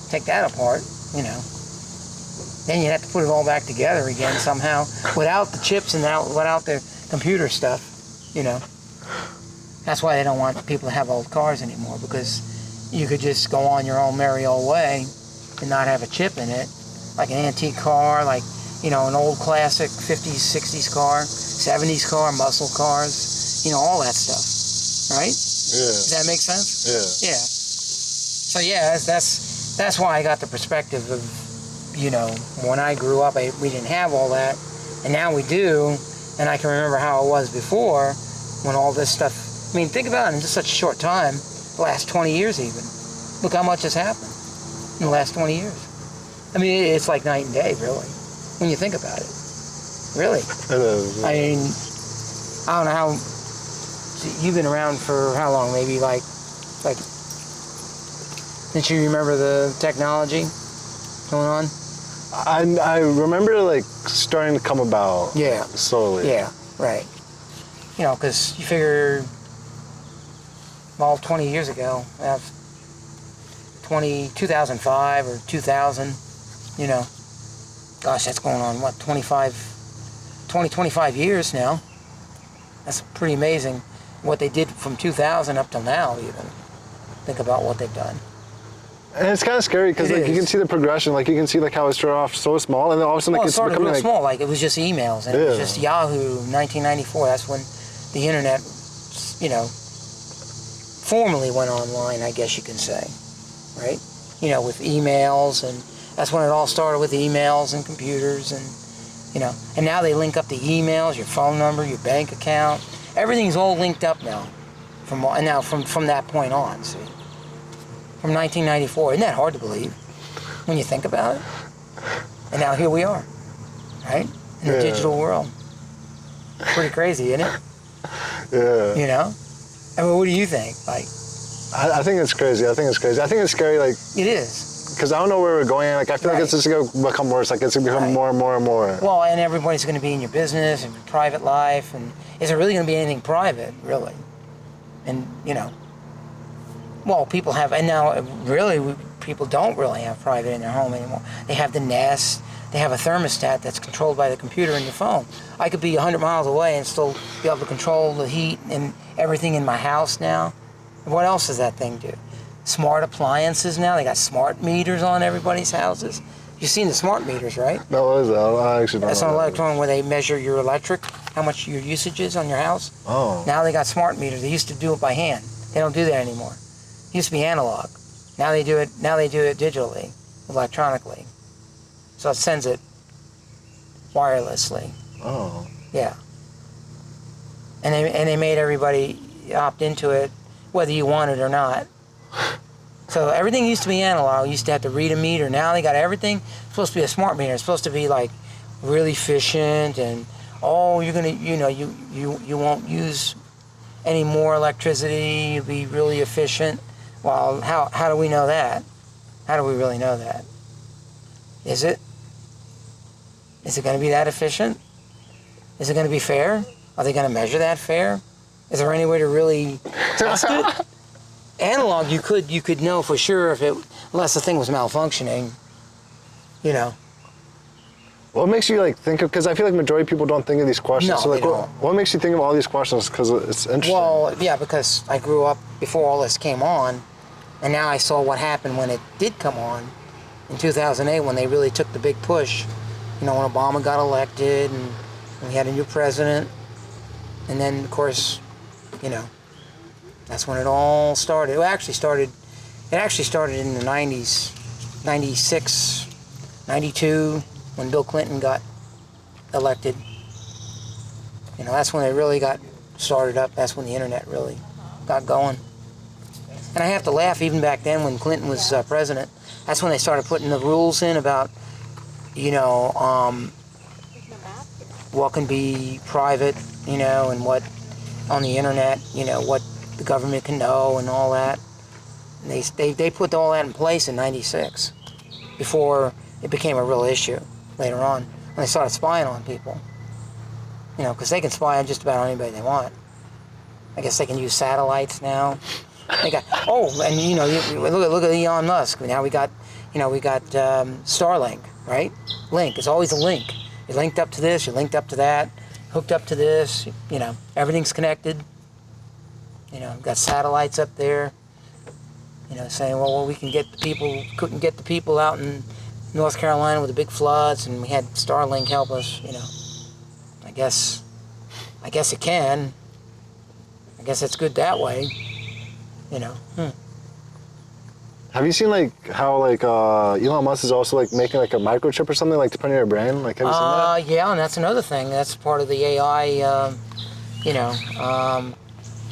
Take that apart, you know. Then you have to put it all back together again somehow, without the chips and without the computer stuff, you know. That's why they don't want people to have old cars anymore, because you could just go on your own merry old way and not have a chip in it, like an antique car, like, you know, an old classic 50s, 60s car, 70s car, muscle cars, you know, all that stuff, right? Yeah. Does that make sense? Yeah. Yeah. So yeah, that's why I got the perspective of, you know, when I grew up, we didn't have all that, and now we do, and I can remember how it was before, when all this stuff. I mean, think about it, in just such a short time, the last 20 years even. Look how much has happened in the last 20 years. I mean, it's like night and day, really, when you think about it. Really. It is. I mean, I don't know how. You've been around for how long? Maybe like. Didn't you remember the technology going on? I remember like starting to come about. Yeah. Slowly. Yeah. Right. You know, because you figure, well, 20 years ago, 2005 or 2000, you know, gosh, that's going on, what, 25 years now. That's pretty amazing what they did from 2000 up till now, even. Think about what they've done. And it's kind of scary because like you can see the progression, like you can see like how it started off so small, and then all of a sudden Well, like, it it's started becoming real like small, like it was just emails, and it was just Yahoo, 1994. That's when the internet, you know, formally went online, I guess you can say, right? You know, with emails, and that's when it all started, with emails and computers, and you know, and now they link up the emails, your phone number, your bank account, everything's all linked up now. From that point on, see, from 1994, isn't that hard to believe when you think about it? And now here we are, right, in the digital world. Pretty crazy, isn't it? Yeah. You know, I mean, what do you think? Like, I think it's crazy. I think it's scary. Like it is. Because I don't know where we're going. Like I feel like it's just gonna become worse. Like it's gonna become more and more and more. Well, and everybody's going to be in your business and your private life, and is there really going to be anything private, really? And you know, well, people have, and now really people don't really have private in their home anymore. They have the Nest. They have a thermostat that's controlled by the computer in your phone. I could be 100 miles away and still be able to control the heat and everything in my house now. What else does that thing do? Smart appliances now. They got smart meters on everybody's houses. You've seen the smart meters, right? No, what is that? I actually don't That's know an what that electron where they measure your electric, how much your usage is on your house. Oh. Now they got smart meters. They used to do it by hand. They don't do that anymore. It used to be analog. Now they do it digitally, electronically. So it sends it wirelessly. Oh. Yeah. And they made everybody opt into it, whether you want it or not. So everything used to be analog. You used to have to read a meter. Now they got everything. It's supposed to be a smart meter. It's supposed to be like really efficient, and you're gonna, you won't use any more electricity. You'll be really efficient. Well, how do we know that? How do we really know that? Is it going to be that efficient? Is it going to be fair? Are they going to measure that fair? Is there any way to really test it? Analog, you could know for sure unless the thing was malfunctioning, What makes you like think of? Because I feel like majority of people don't think of these questions. No, so like, they don't. what makes you think of all these questions? Because it's interesting. Well, yeah, because I grew up before all this came on, and now I saw what happened when it did come on in 2008 when they really took the big push. When Obama got elected and we had a new president, and then of course, that's when it all started. It actually started in the 90s, 96, 92, when Bill Clinton got elected. That's when it really got started up. That's when the internet really got going. And I have to laugh, even back then when Clinton was president, that's when they started putting the rules in about, what can be private, and what on the internet, what the government can know and all that. And they put all that in place in 96 before it became a real issue later on when they started spying on people. Because they can spy on just about anybody they want. I guess they can use satellites now. They got look at Elon Musk. Now we got Starlink, right? Link. It's always a link. You're linked up to this. You're linked up to that. Hooked up to this. Everything's connected. Got satellites up there. Saying, well, we couldn't get the people out in North Carolina with the big floods, and we had Starlink help us. I guess it can. I guess it's good that way. Have you seen how Elon Musk is also making a microchip or something to put in your brain? Have you seen that? Yeah, and that's another thing. That's part of the AI.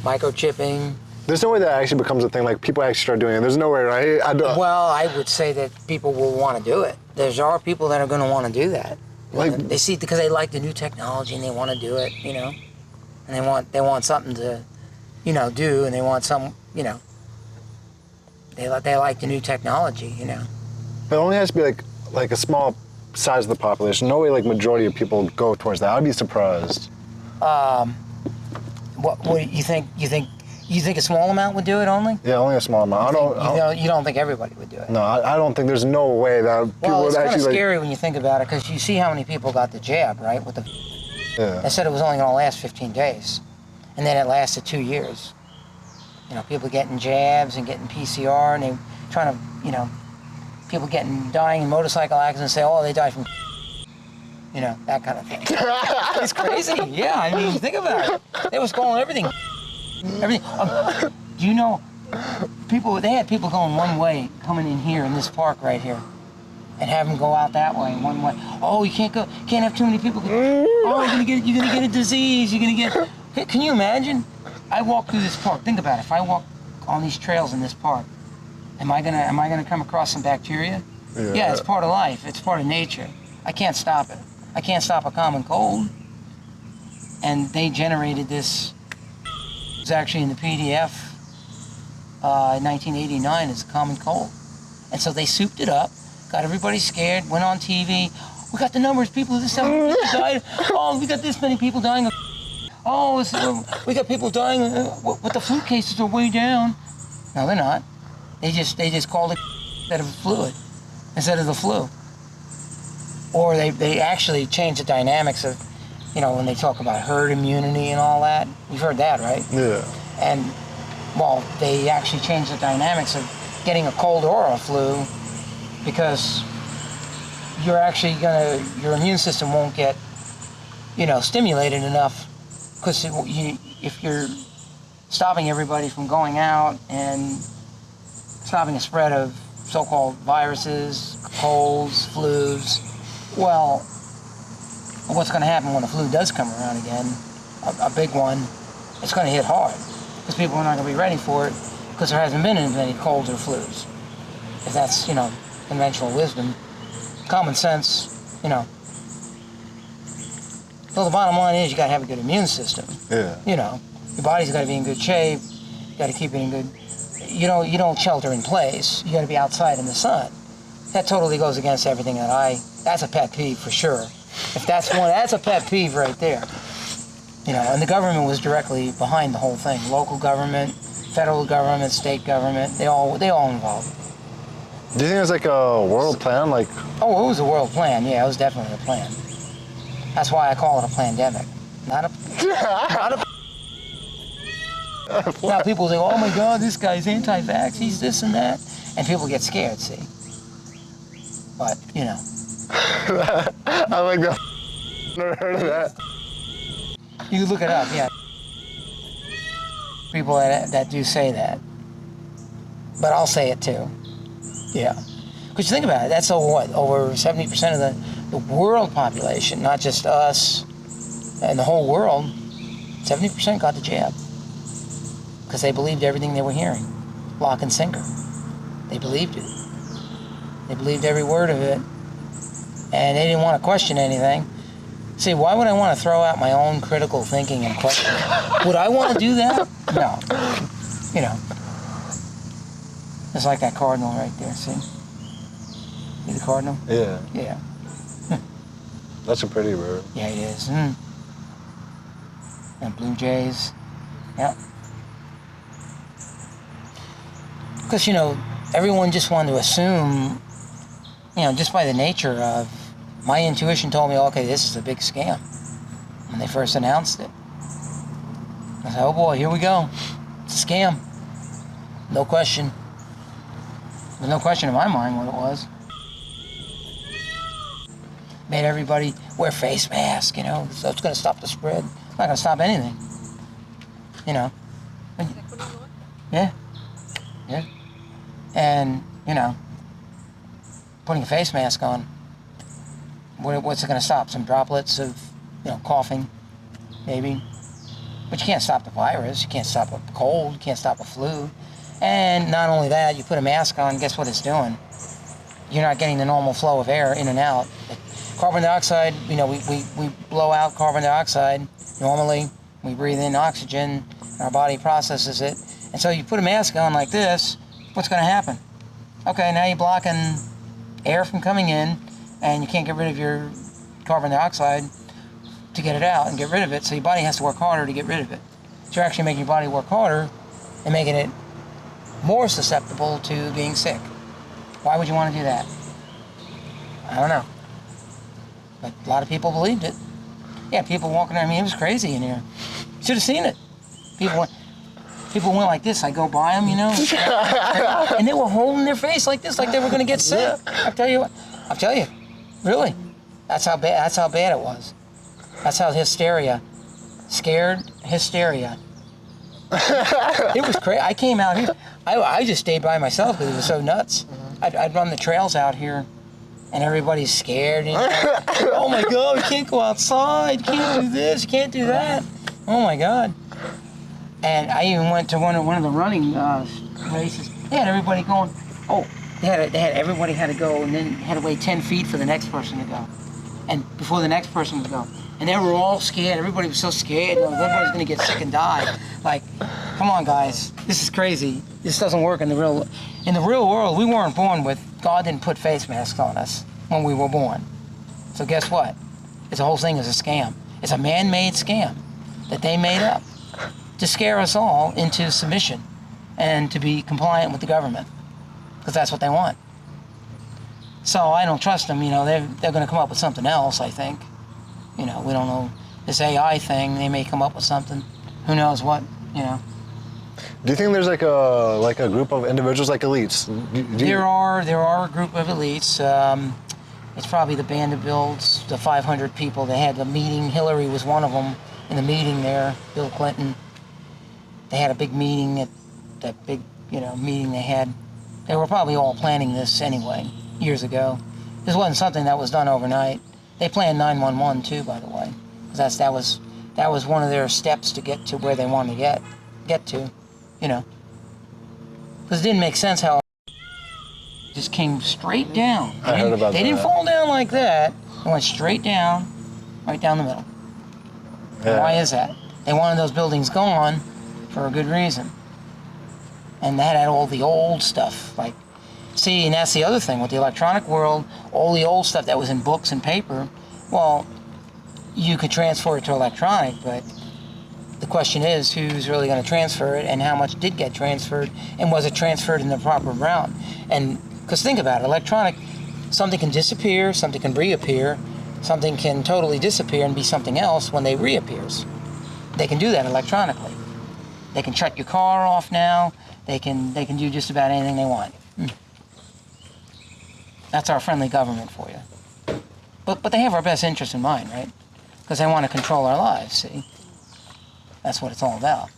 Microchipping. There's no way that actually becomes a thing. People actually start doing it. There's no way, right? Well, I would say that people will want to do it. There are people that are going to want to do that. They see because they like the new technology and they want to do it. And they want something to, do, and they want some, They like the new technology. But it only has to be like a small size of the population. No way majority of people go towards that. I'd be surprised. What do you think? You think a small amount would do it only? Yeah, only a small amount. You don't think everybody would do it? No, I don't think there's no way that people would actually. Well, it's kind of scary when you think about it, because you see how many people got the jab, right? Yeah. They said it was only going to last 15 days, and then it lasted 2 years. People getting jabs and getting PCR, and they trying to, people dying in motorcycle accidents, say, oh, they died from. That kind of thing. It's crazy. Yeah, think about it. They was calling everything. Do you know, they had people going one way, coming in here in this park right here, and have them go out that way, one way. Oh, you can't have too many people. Oh, you're gonna get a disease. You're gonna get. Can you imagine? I walk through this park. Think about it. If I walk on these trails in this park, am I gonna come across some bacteria? Yeah, it's part of life. It's part of nature. I can't stop it. I can't stop a common cold. And they generated this. It was actually in the PDF in 1989 as a common cold. And so they souped it up, got everybody scared, went on TV. We got the numbers, people, this many people died. Oh, we got this many people dying of. Oh, we got people dying, but the flu cases are way down. No, they're not. They just called it instead of the flu. Or they actually changed the dynamics of, when they talk about herd immunity and all that. You've heard that, right? Yeah. And, well, they actually changed the dynamics of getting a cold or a flu, because your immune system won't get, stimulated enough, because if you're stopping everybody from going out and stopping the spread of so-called viruses, colds, flus, well, what's going to happen when the flu does come around again, a big one, it's going to hit hard, because people are not going to be ready for it, because there hasn't been as many colds or flus. If that's, conventional wisdom, common sense, So the bottom line is you got to have a good immune system. Yeah. Your body's got to be in good shape. You got to keep it in good. You don't shelter in place. You got to be outside in the sun. That totally goes against everything that's a pet peeve for sure. If that's a pet peeve right there. And the government was directly behind the whole thing. Local government, federal government, state government, they all involved. Do you think it's like a world plan? Like, oh, it was a world plan. Yeah, it was definitely a plan. That's why I call it a pandemic. Not a Now people say, oh my God, this guy's anti-vax, he's this and that. And people get scared, see. But, I like that. Never heard of that. You can look it up, yeah. People that do say that. But I'll say it too. Yeah. Because you think about it, that's over 70% of the world population, not just us and the whole world. 70% got the jab. Because they believed everything they were hearing. Lock and sinker. They believed it. They believed every word of it. And they didn't want to question anything. See, why would I want to throw out my own critical thinking and questioning? Would I want to do that? No. It's like that cardinal right there, see? See the cardinal? Yeah. Yeah. That's a pretty bird. Yeah, it is. And blue jays. Yep. Because, everyone just wanted to assume, just by the nature of, my intuition told me, okay, this is a big scam. When they first announced it. I said, oh boy, here we go. It's a scam. No question. There's no question in my mind what it was. Made everybody wear face masks, so it's going to stop the spread. It's not going to stop anything. Yeah. Yeah. And, putting a face mask on, what's it going to stop? Some droplets of, coughing, maybe. But you can't stop the virus. You can't stop a cold. You can't stop a flu. And not only that, you put a mask on, guess what it's doing? You're not getting the normal flow of air in and out. Carbon dioxide, we blow out carbon dioxide. Normally, we breathe in oxygen, and our body processes it. And so you put a mask on like this, what's going to happen? Okay, now you're blocking air from coming in, and you can't get rid of your carbon dioxide to get it out and get rid of it, so your body has to work harder to get rid of it. So you're actually making your body work harder and making it more susceptible to being sick. Why would you want to do that? I don't know. But a lot of people believed it. Yeah, people walking around, it was crazy in here. Should have seen it. People went like this. I go by them, and they were holding their face like this, like they were going to get sick. I'll tell you, really. That's how bad it was. That's how scared hysteria. It was crazy. I came out here. I just stayed by myself because it was so nuts. I'd run the trails out here, and everybody's scared. And, oh my God, you can't go outside. You can't do this. You can't do that. Oh my God. And I even went to one of the running races. They had everybody going. Oh, everybody had to go, and then had to wait 10 feet for the next person to go, and before the next person would go. And they were all scared. Everybody was so scared. Everybody's going to get sick and die. Like, come on, guys. This is crazy. This doesn't work in the real world. We weren't born with. God didn't put face masks on us when we were born. So guess what? This whole thing is a scam. It's a man-made scam that they made up to scare us all into submission and to be compliant with the government, because that's what they want. So I don't trust them. They're going to come up with something else, I think. We don't know. This AI thing, they may come up with something. Who knows what, Do you think there's like a group of individuals, like elites? There are a group of elites. It's probably the Vanderbilts, the 500 people. They had the meeting. Hillary was one of them in the meeting there. Bill Clinton. They had a big meeting at that big, meeting they had. They were probably all planning this anyway, years ago. This wasn't something that was done overnight. They planned 911 too, by the way, because that was one of their steps to get to where they wanted to get to, Because it didn't make sense how it just came straight down. I heard about that. They didn't fall down like that. They went straight down, right down the middle. Yeah. Why is that? They wanted those buildings gone for a good reason. And that had all the old stuff. Like, see, and that's the other thing with the electronic world, all the old stuff that was in books and paper, well, you could transfer it to electronic, but the question is who's really going to transfer it and how much did get transferred and was it transferred in the proper route? And because think about it, electronic, something can disappear, something can reappear, something can totally disappear and be something else when they reappears. They can do that electronically. They can shut your car off now. They can do just about anything they want. That's our friendly government for you. But they have our best interest in mind, right? Because they want to control our lives, see? That's what it's all about.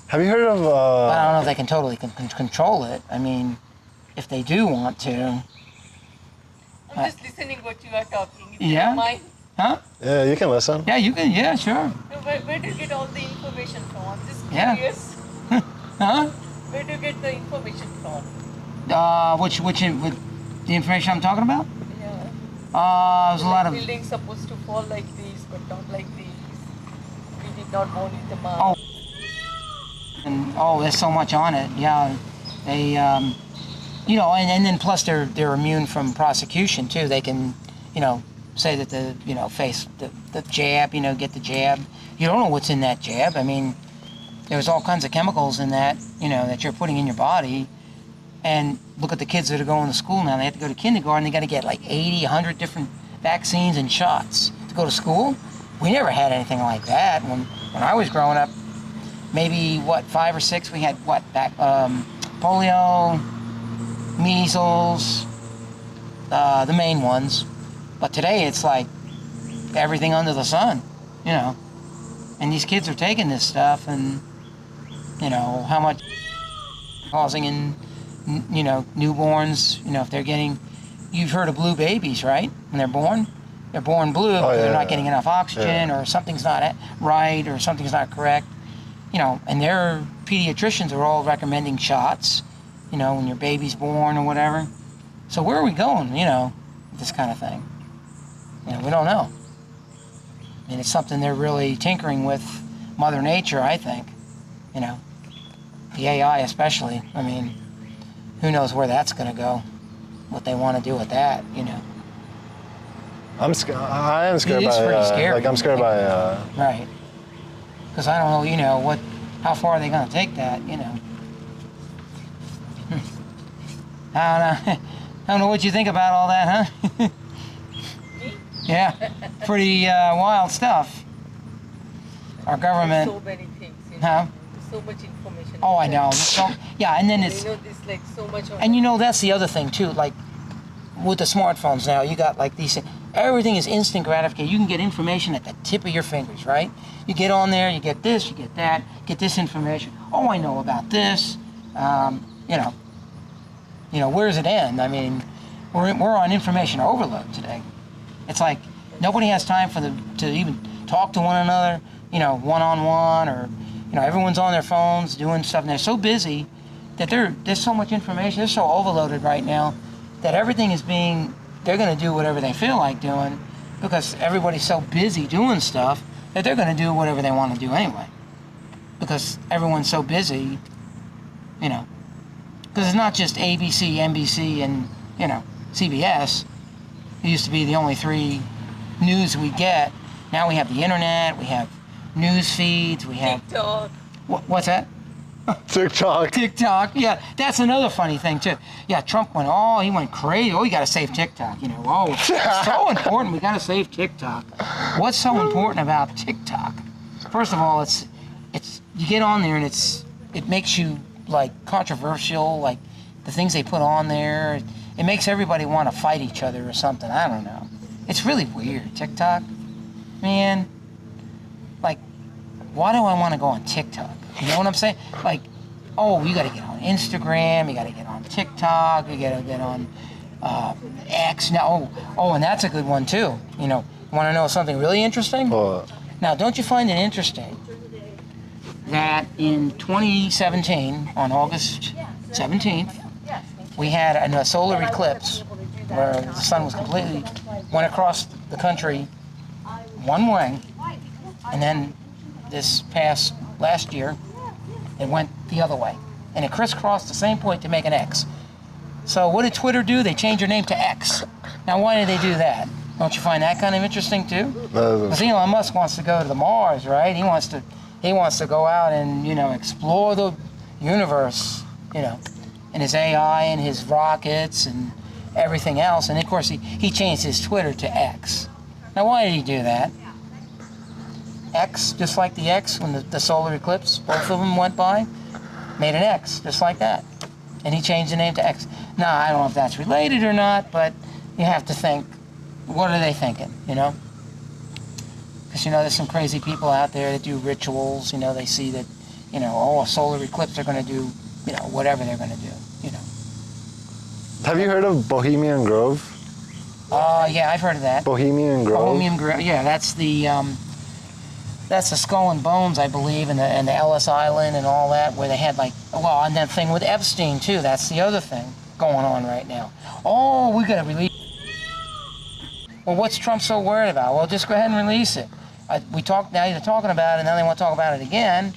Have you heard of... But I don't know if they can totally control it. I mean, if they do want to... I'm just listening what you are talking. If Yeah? you don't mind. Huh? Yeah, you can listen. Yeah, you can, yeah, sure. Where do you get all the information from? I'm just Yeah. curious. Huh? Where do you get the information from? The information I'm talking about? Yeah. There's a lot of... Buildings supposed to fall like this, but not like this. We did not born with the mark. And there's so much on it. Yeah, they, you know, and then plus they're immune from prosecution too. They can, you know, say that face the jab, get the jab. You don't know what's in that jab. I mean, there's all kinds of chemicals in that, that you're putting in your body. And look at the kids that are going to school now. They have to go to kindergarten. They got to get like 80, 100 different vaccines and shots to go to school. We never had anything like that when I was growing up. Maybe 5 or 6. We had polio, measles, the main ones. But today it's like everything under the sun, And these kids are taking this stuff, and how much causing in newborns. If they're getting, you've heard of blue babies, right? When they're born blue because they're not getting enough oxygen, or something's not right, or something's not correct. And their pediatricians are all recommending shots, when your baby's born or whatever. So where are we going, with this kind of thing? We don't know. I mean, it's something they're really tinkering with Mother Nature, I think. The AI especially. I mean, who knows where that's going to go, what they want to do with that, I am scared It is by pretty scary. I'm scared by Right. Because I don't know, how far are they going to take that, I don't know. I don't know what you think about all that, huh? Yeah, pretty wild stuff. Our government. So many things. Huh? So much information. Oh, I know. And then it's. there's like so much. And that's the other thing too. Like with the smartphones now, you got like these. Everything is instant gratification. You can get information at the tip of your fingers, right? You get on there, you get this, you get that, get this information. Oh, I know about this. Where does it end? I mean, we're on information overload today. It's like nobody has time to even talk to one another, one-on-one, or everyone's on their phones doing stuff, and they're so busy that there's so much information. They're so overloaded right now that everything is they're going to do whatever they feel like doing because everybody's so busy doing stuff that they're going to do whatever they want to do anyway because everyone's so busy, because it's not just ABC, NBC, and CBS. It used to be the only 3 news we get. Now we have the internet, we have news feeds, we have... TikTok. What's that? TikTok. TikTok, yeah. That's another funny thing, too. Yeah, Trump he went crazy. Oh, you got to save TikTok. It's so important. We got to save TikTok. What's so important about TikTok? First of all, it's you get on there and it makes you, like, controversial, like the things they put on there. It makes everybody want to fight each other or something. I don't know. It's really weird. TikTok, man. Like, why do I want to go on TikTok? You know what I'm saying? Like, you got to get on Instagram. You got to get on TikTok. You got to get on X now. And that's a good one too. Want to know something really interesting? Now, don't you find it interesting that in 2017, on August 17th, we had a solar eclipse where the sun was completely, went across the country one way, and then this past last year, it went the other way. And it crisscrossed the same point to make an X. So what did Twitter do? They changed their name to X. Now why did they do that? Don't you find that kind of interesting too? Because Elon Musk wants to go to the Mars, right? He wants to go out and, you know, explore the universe, you know, and his AI and his rockets and everything else. And of course he changed his Twitter to X. Now why did he do that? X, just like the X when the solar eclipse, both of them went by, made an X, just like that. And he changed the name to X. Now, I don't know if that's related or not, but you have to think, what are they thinking, you know? Because, you know, there's some crazy people out there that do rituals, you know, they see that, you know, oh, a solar eclipse, they're going to do, you know, whatever they're going to do, you know. Have you heard of Bohemian Grove? Yeah, I've heard of that. Bohemian Grove? Bohemian Grove, yeah, that's the Skull and Bones, I believe, and the Ellis Island and all that, where they had like, well, and that thing with Epstein too. That's the other thing going on right now. Oh, we got to release. Well, what's Trump so worried about? Well, just go ahead and release it. We talked. Now you're talking about it, and now they want to talk about it again.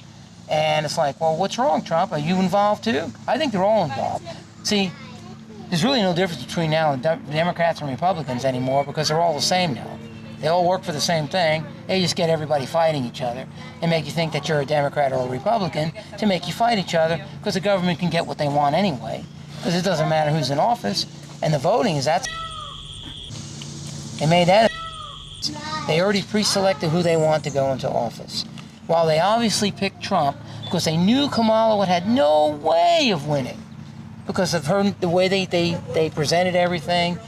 And it's like, well, what's wrong, Trump? Are you involved too? I think they're all involved. See, there's really no difference between now Democrats and Republicans anymore because they're all the same now. They all work for the same thing. They just get everybody fighting each other and make you think that you're a Democrat or a Republican to make you fight each other because the government can get what they want anyway. Because it doesn't matter who's in office. And the voting is that. They made that. They already pre-selected who they want to go into office. While they obviously picked Trump because they knew Kamala would had no way of winning because of her, the way they presented everything.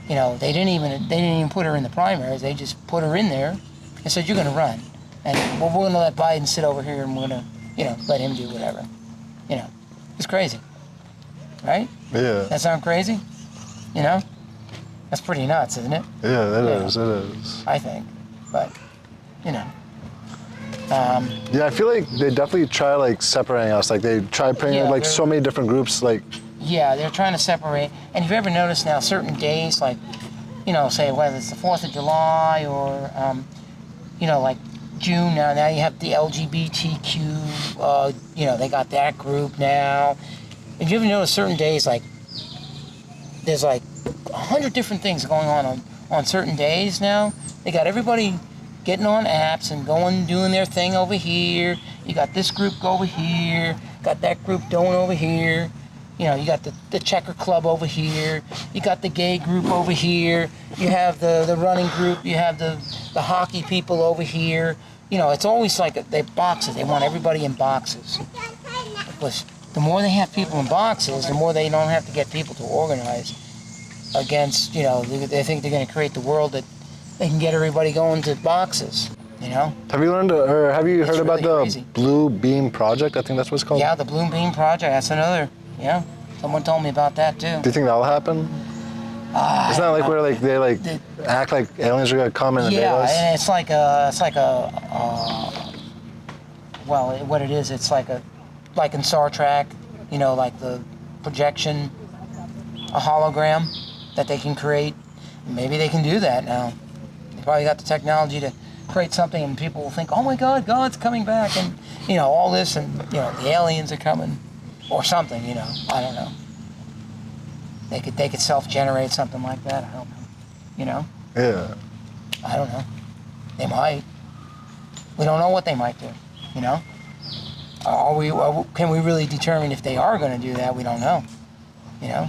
You know, they didn't even put her in the primaries. They just put her in there and said, you're going to run. And we're going to let Biden sit over here and we're going to, you know, let him do whatever. You know, it's crazy. Right? Yeah. That sound crazy? You know? That's pretty nuts, isn't it? Yeah, it is. I think. But, you know. Yeah, I feel like they definitely try like separating us. Like they try putting like so many different groups like. Yeah, they're trying to separate. And if you ever noticed now, certain days, like, you know, say whether it's the 4th of July or, you know, like June now you have the LGBTQ, you know, they got that group now. If you ever notice certain days, like, there's like 100 different things going on certain days now. They got everybody getting on apps and going doing their thing over here. You got this group go over here, got that group going over here. You know, you got the checker club over here, you got the gay group over here, you have the running group, you have the hockey people over here. You know, it's always like they boxes. They want everybody in boxes. Because the more they have people in boxes, the more they don't have to get people to organize against, you know, they think they're going to create the world that they can get everybody going to boxes, you know? Have you learned, or have you heard about really the crazy. Blue Beam Project? I think that's what it's called. Yeah, the Blue Beam Project, that's another. Yeah, someone told me about that too. Do you think that'll happen? It's not like where like they like act like aliens are gonna come and invade us. Yeah, and it's like well, what it is, it's like in Star Trek, you know, like the projection, a hologram that they can create. Maybe they can do that now. They probably got the technology to create something, and people will think, oh my God, God's coming back, and you know all this, and you know the aliens are coming. Or something, you know. I don't know. They could self-generate something like that. I don't know. You know. Yeah. I don't know. They might. We don't know what they might do. You know. Can we really determine if they are going to do that? We don't know. You know.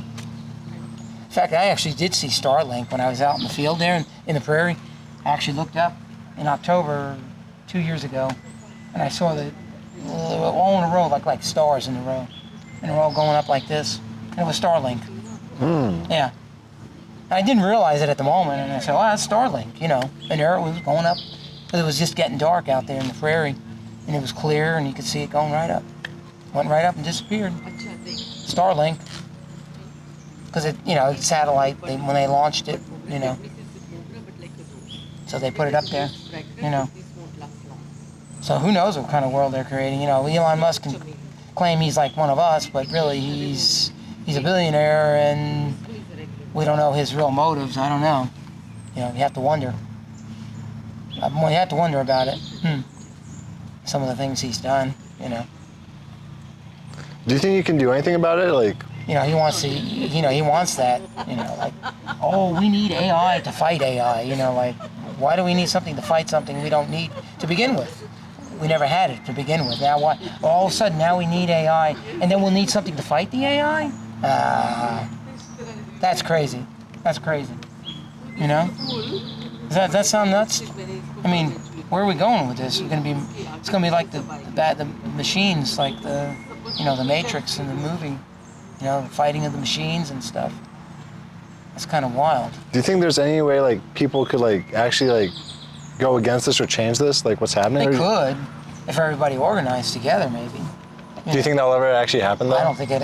In fact, I actually did see Starlink when I was out in the field there in the prairie. I actually looked up in October 2 years ago, and I saw the all in a row, like stars in a row. And they're all going up like this. And it was Starlink. Yeah. And I didn't realize it at the moment. And I said, oh, that's Starlink, you know. And there it was going up. But it was just getting dark out there in the prairie. And it was clear, and you could see it going right up. Went right up and disappeared. Starlink. Because it, you know, it's satellite. When they launched it, you know. So they put it up there, you know. So who knows what kind of world they're creating. You know, Elon Musk can claim he's like one of us, but really he's a billionaire, and we don't know his real motives. I don't know. You know, you have to wonder. You have to wonder about it. Some of the things he's done, you know. Do you think you can do anything about it? Like, You know, he wants to, he wants that, like, oh, we need AI to fight AI, like, why do we need something to fight something we don't need to begin with? We never had it to begin with. Now why? All of a sudden, now we need AI, and then we'll need something to fight the AI? That's crazy. That's crazy. Does that sound nuts? I mean, where are we going with this? It's gonna be like the machines, like the Matrix in the movie. The fighting of the machines and stuff. It's kind of wild. do you think there's any way like people could like actually like go against this or change this, like what's happening? They could, if everybody organized together, maybe. Do you think that'll ever actually happen though? I don't think it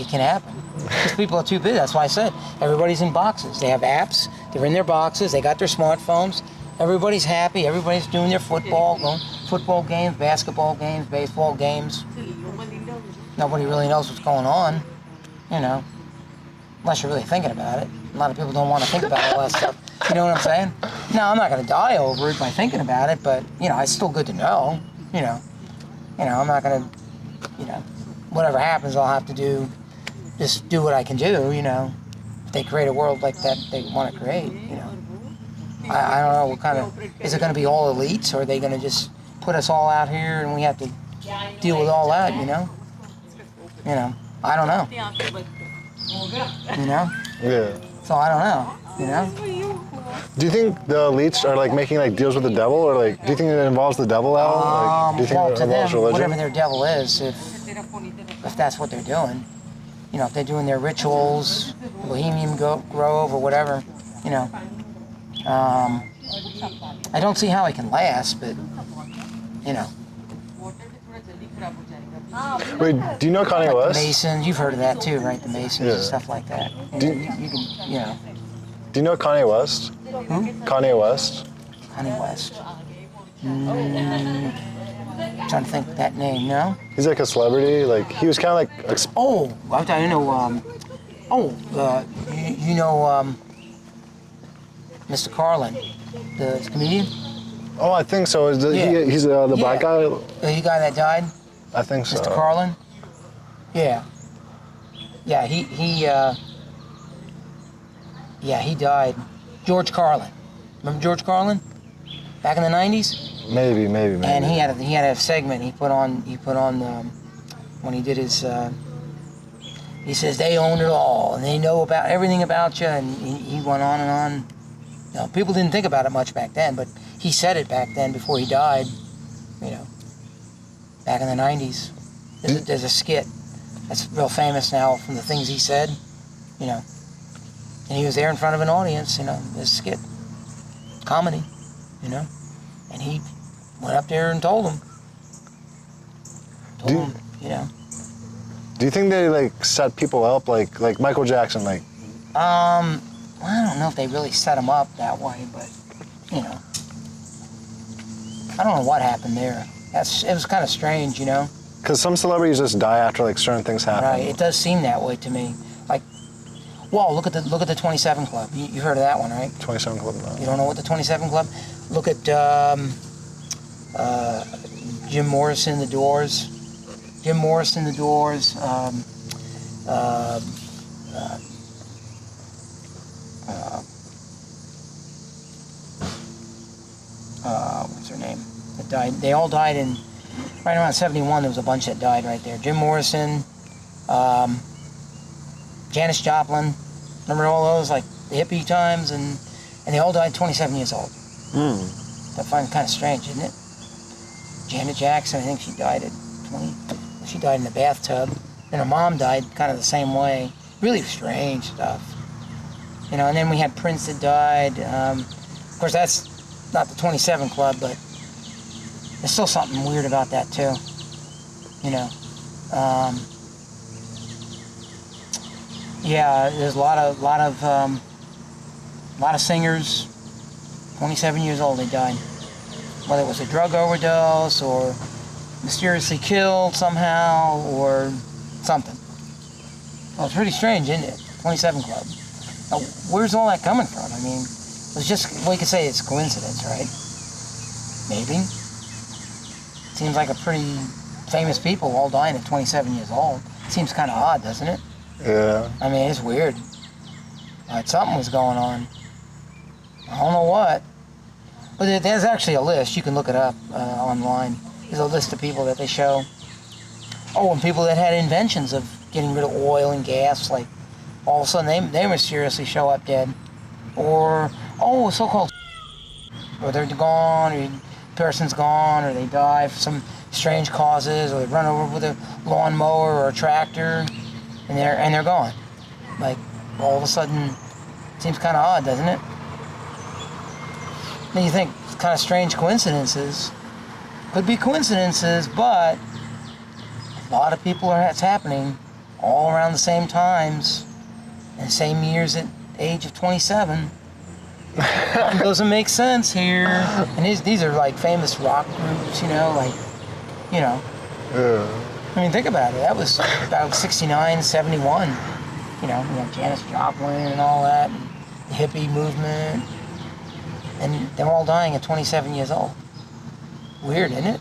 can happen. Because people are too busy. That's why I said everybody's in boxes. They have apps. They're in their boxes. They got their smartphones. Everybody's happy. Everybody's doing their football games, basketball games, baseball games. Nobody really knows what's going on, unless you're really thinking about it. A lot of people don't want to think about all that stuff. You know what I'm saying? No, I'm not going to die over it by thinking about it, but, it's still good to know, I'm not going to, whatever happens, I'll have to just do what I can do, if they create a world like that they want to create, I don't know what kind of, is it going to be all elites, or are they going to just put us all out here and we have to deal with all that, I don't know. Yeah. So I don't know, Do you think the elites are like making like deals with the devil, or like do you think it involves the devil out? Like, do you think well, it to involves them, religion? whatever their devil is, if that's what they're doing, if they're doing their rituals, Bohemian Grove or whatever, I don't see how it can last, but, Wait, do you know Kanye like West? the Masons, you've heard of that too, right? The Masons and Yeah. stuff like that. Do You can, Do you know Kanye West? Who? Kanye West? Kanye West. Trying to think of that name, no? He's like a celebrity. Like he was kind of like. Oh, I know. Mr. Carlin, the comedian. Oh, I think so. Is Yeah. he's the black guy? The guy that died, I think so. Mr. Carlin. Yeah. Yeah, he died. George Carlin. Remember George Carlin? Back in the '90s. Maybe. And he had a segment he put on when he did his. He says they own it all and they know about everything about you, and he went on and on. People didn't think about it much back then, but he said it back then before he died. Back in the '90s. There's a skit that's real famous now from the things he said. And he was there in front of an audience. This skit, comedy. And he went up there and told him. Do you think they like set people up like Michael Jackson? Like. I don't know if they really set him up that way, but I don't know what happened there. It was kind of strange, Because some celebrities just die after like certain things happen. Right. It does seem that way to me. Like, well, look at the 27 Club. You've heard of that one, right? 27 Club. No. You don't know what the 27 Club? Look at Jim Morrison, The Doors. Jim Morrison, The Doors. What's her name? That died. They all died in right around '71. There was a bunch that died right there. Jim Morrison, Janis Joplin. Remember all those, like the hippie times, and they all died 27 years old. I find it kind of strange, isn't it? Janet Jackson, I think she died at 20. She died in the bathtub. And her mom died kind of the same way. Really strange stuff. And then we had Prince that died. Of course, that's not the 27 Club, but there's still something weird about that too. Yeah, there's a lot of singers. 27 years old they died. Whether it was a drug overdose or mysteriously killed somehow or something. Well, it's pretty strange, isn't it? 27 Club. Now, where's all that coming from? I mean, it's just, we could say it's coincidence, right? Maybe. Seems like a pretty famous people all dying at 27 years old. Seems kind of odd, doesn't it? Yeah. I mean, it's weird. Like something was going on. I don't know what. But there's actually a list. You can look it up online. There's a list of people that they show. Oh, and people that had inventions of getting rid of oil and gas, like all of a sudden they mysteriously show up dead. Or, oh, so-called or they're gone, or the person's gone, or they die for some strange causes, or they run over with a lawnmower or a tractor, and they're gone. Like, all of a sudden, seems kind of odd, doesn't it? Then you think, it's kind of strange coincidences. Could be coincidences, but a lot of people it's happening all around the same times, and same years at age of 27. It doesn't make sense here. And these are like famous rock groups, you know, like, you know. Yeah. I mean, think about it. That was about 69, 71. You know, Janis Joplin and all that, and the hippie movement. And they're all dying at 27 years old. Weird, isn't it?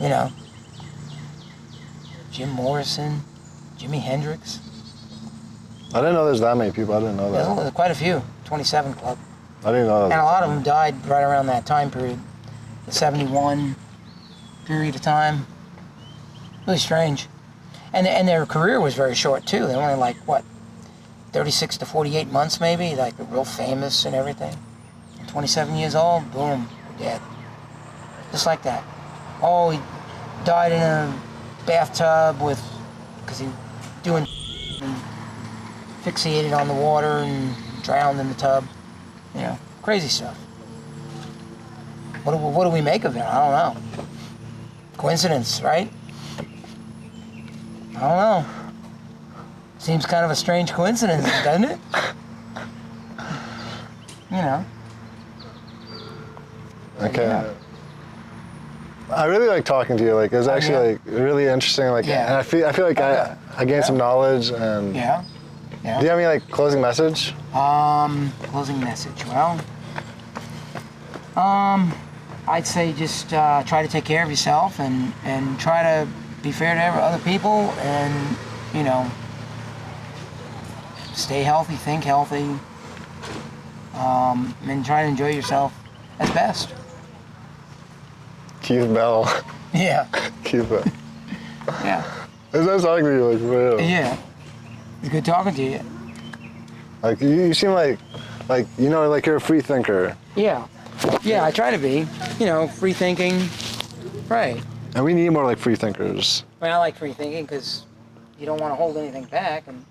You know. Jim Morrison, Jimi Hendrix. I didn't know there's that many people. I didn't know that. There's quite a few. 27 Club. I didn't know that. And a lot of them died right around that time period. The 71 period of time. Really strange. And their career was very short, too. They were only like, what, 36 to 48 months, maybe? Like, real famous and everything. 27 years old, boom, dead. Just like that. Oh, he died in a bathtub because he doing and fixated on the water and drowned in the tub. You know, crazy stuff. What do we make of it? I don't know. Coincidence, right? I don't know. Seems kind of a strange coincidence, doesn't it? You know. Okay. Yeah. I really like talking to you. Like, it's actually like really interesting. Like, Yeah. and I feel like I gained some knowledge. And Yeah. Yeah. do you have any like closing message? Closing message. Well, I'd say just try to take care of yourself and try to be fair to other people, and you know, stay healthy, think healthy, and try to enjoy yourself as best. Keith Bell. Yeah. Keith Bell. Yeah. It's nice talking to you. Like, for real. Yeah. It's good talking to you. Like, you seem like you know, like you're a free thinker. Yeah. Yeah, I try to be. You know, free thinking. Right. And we need more like free thinkers. I mean, I like free thinking because you don't want to hold anything back, and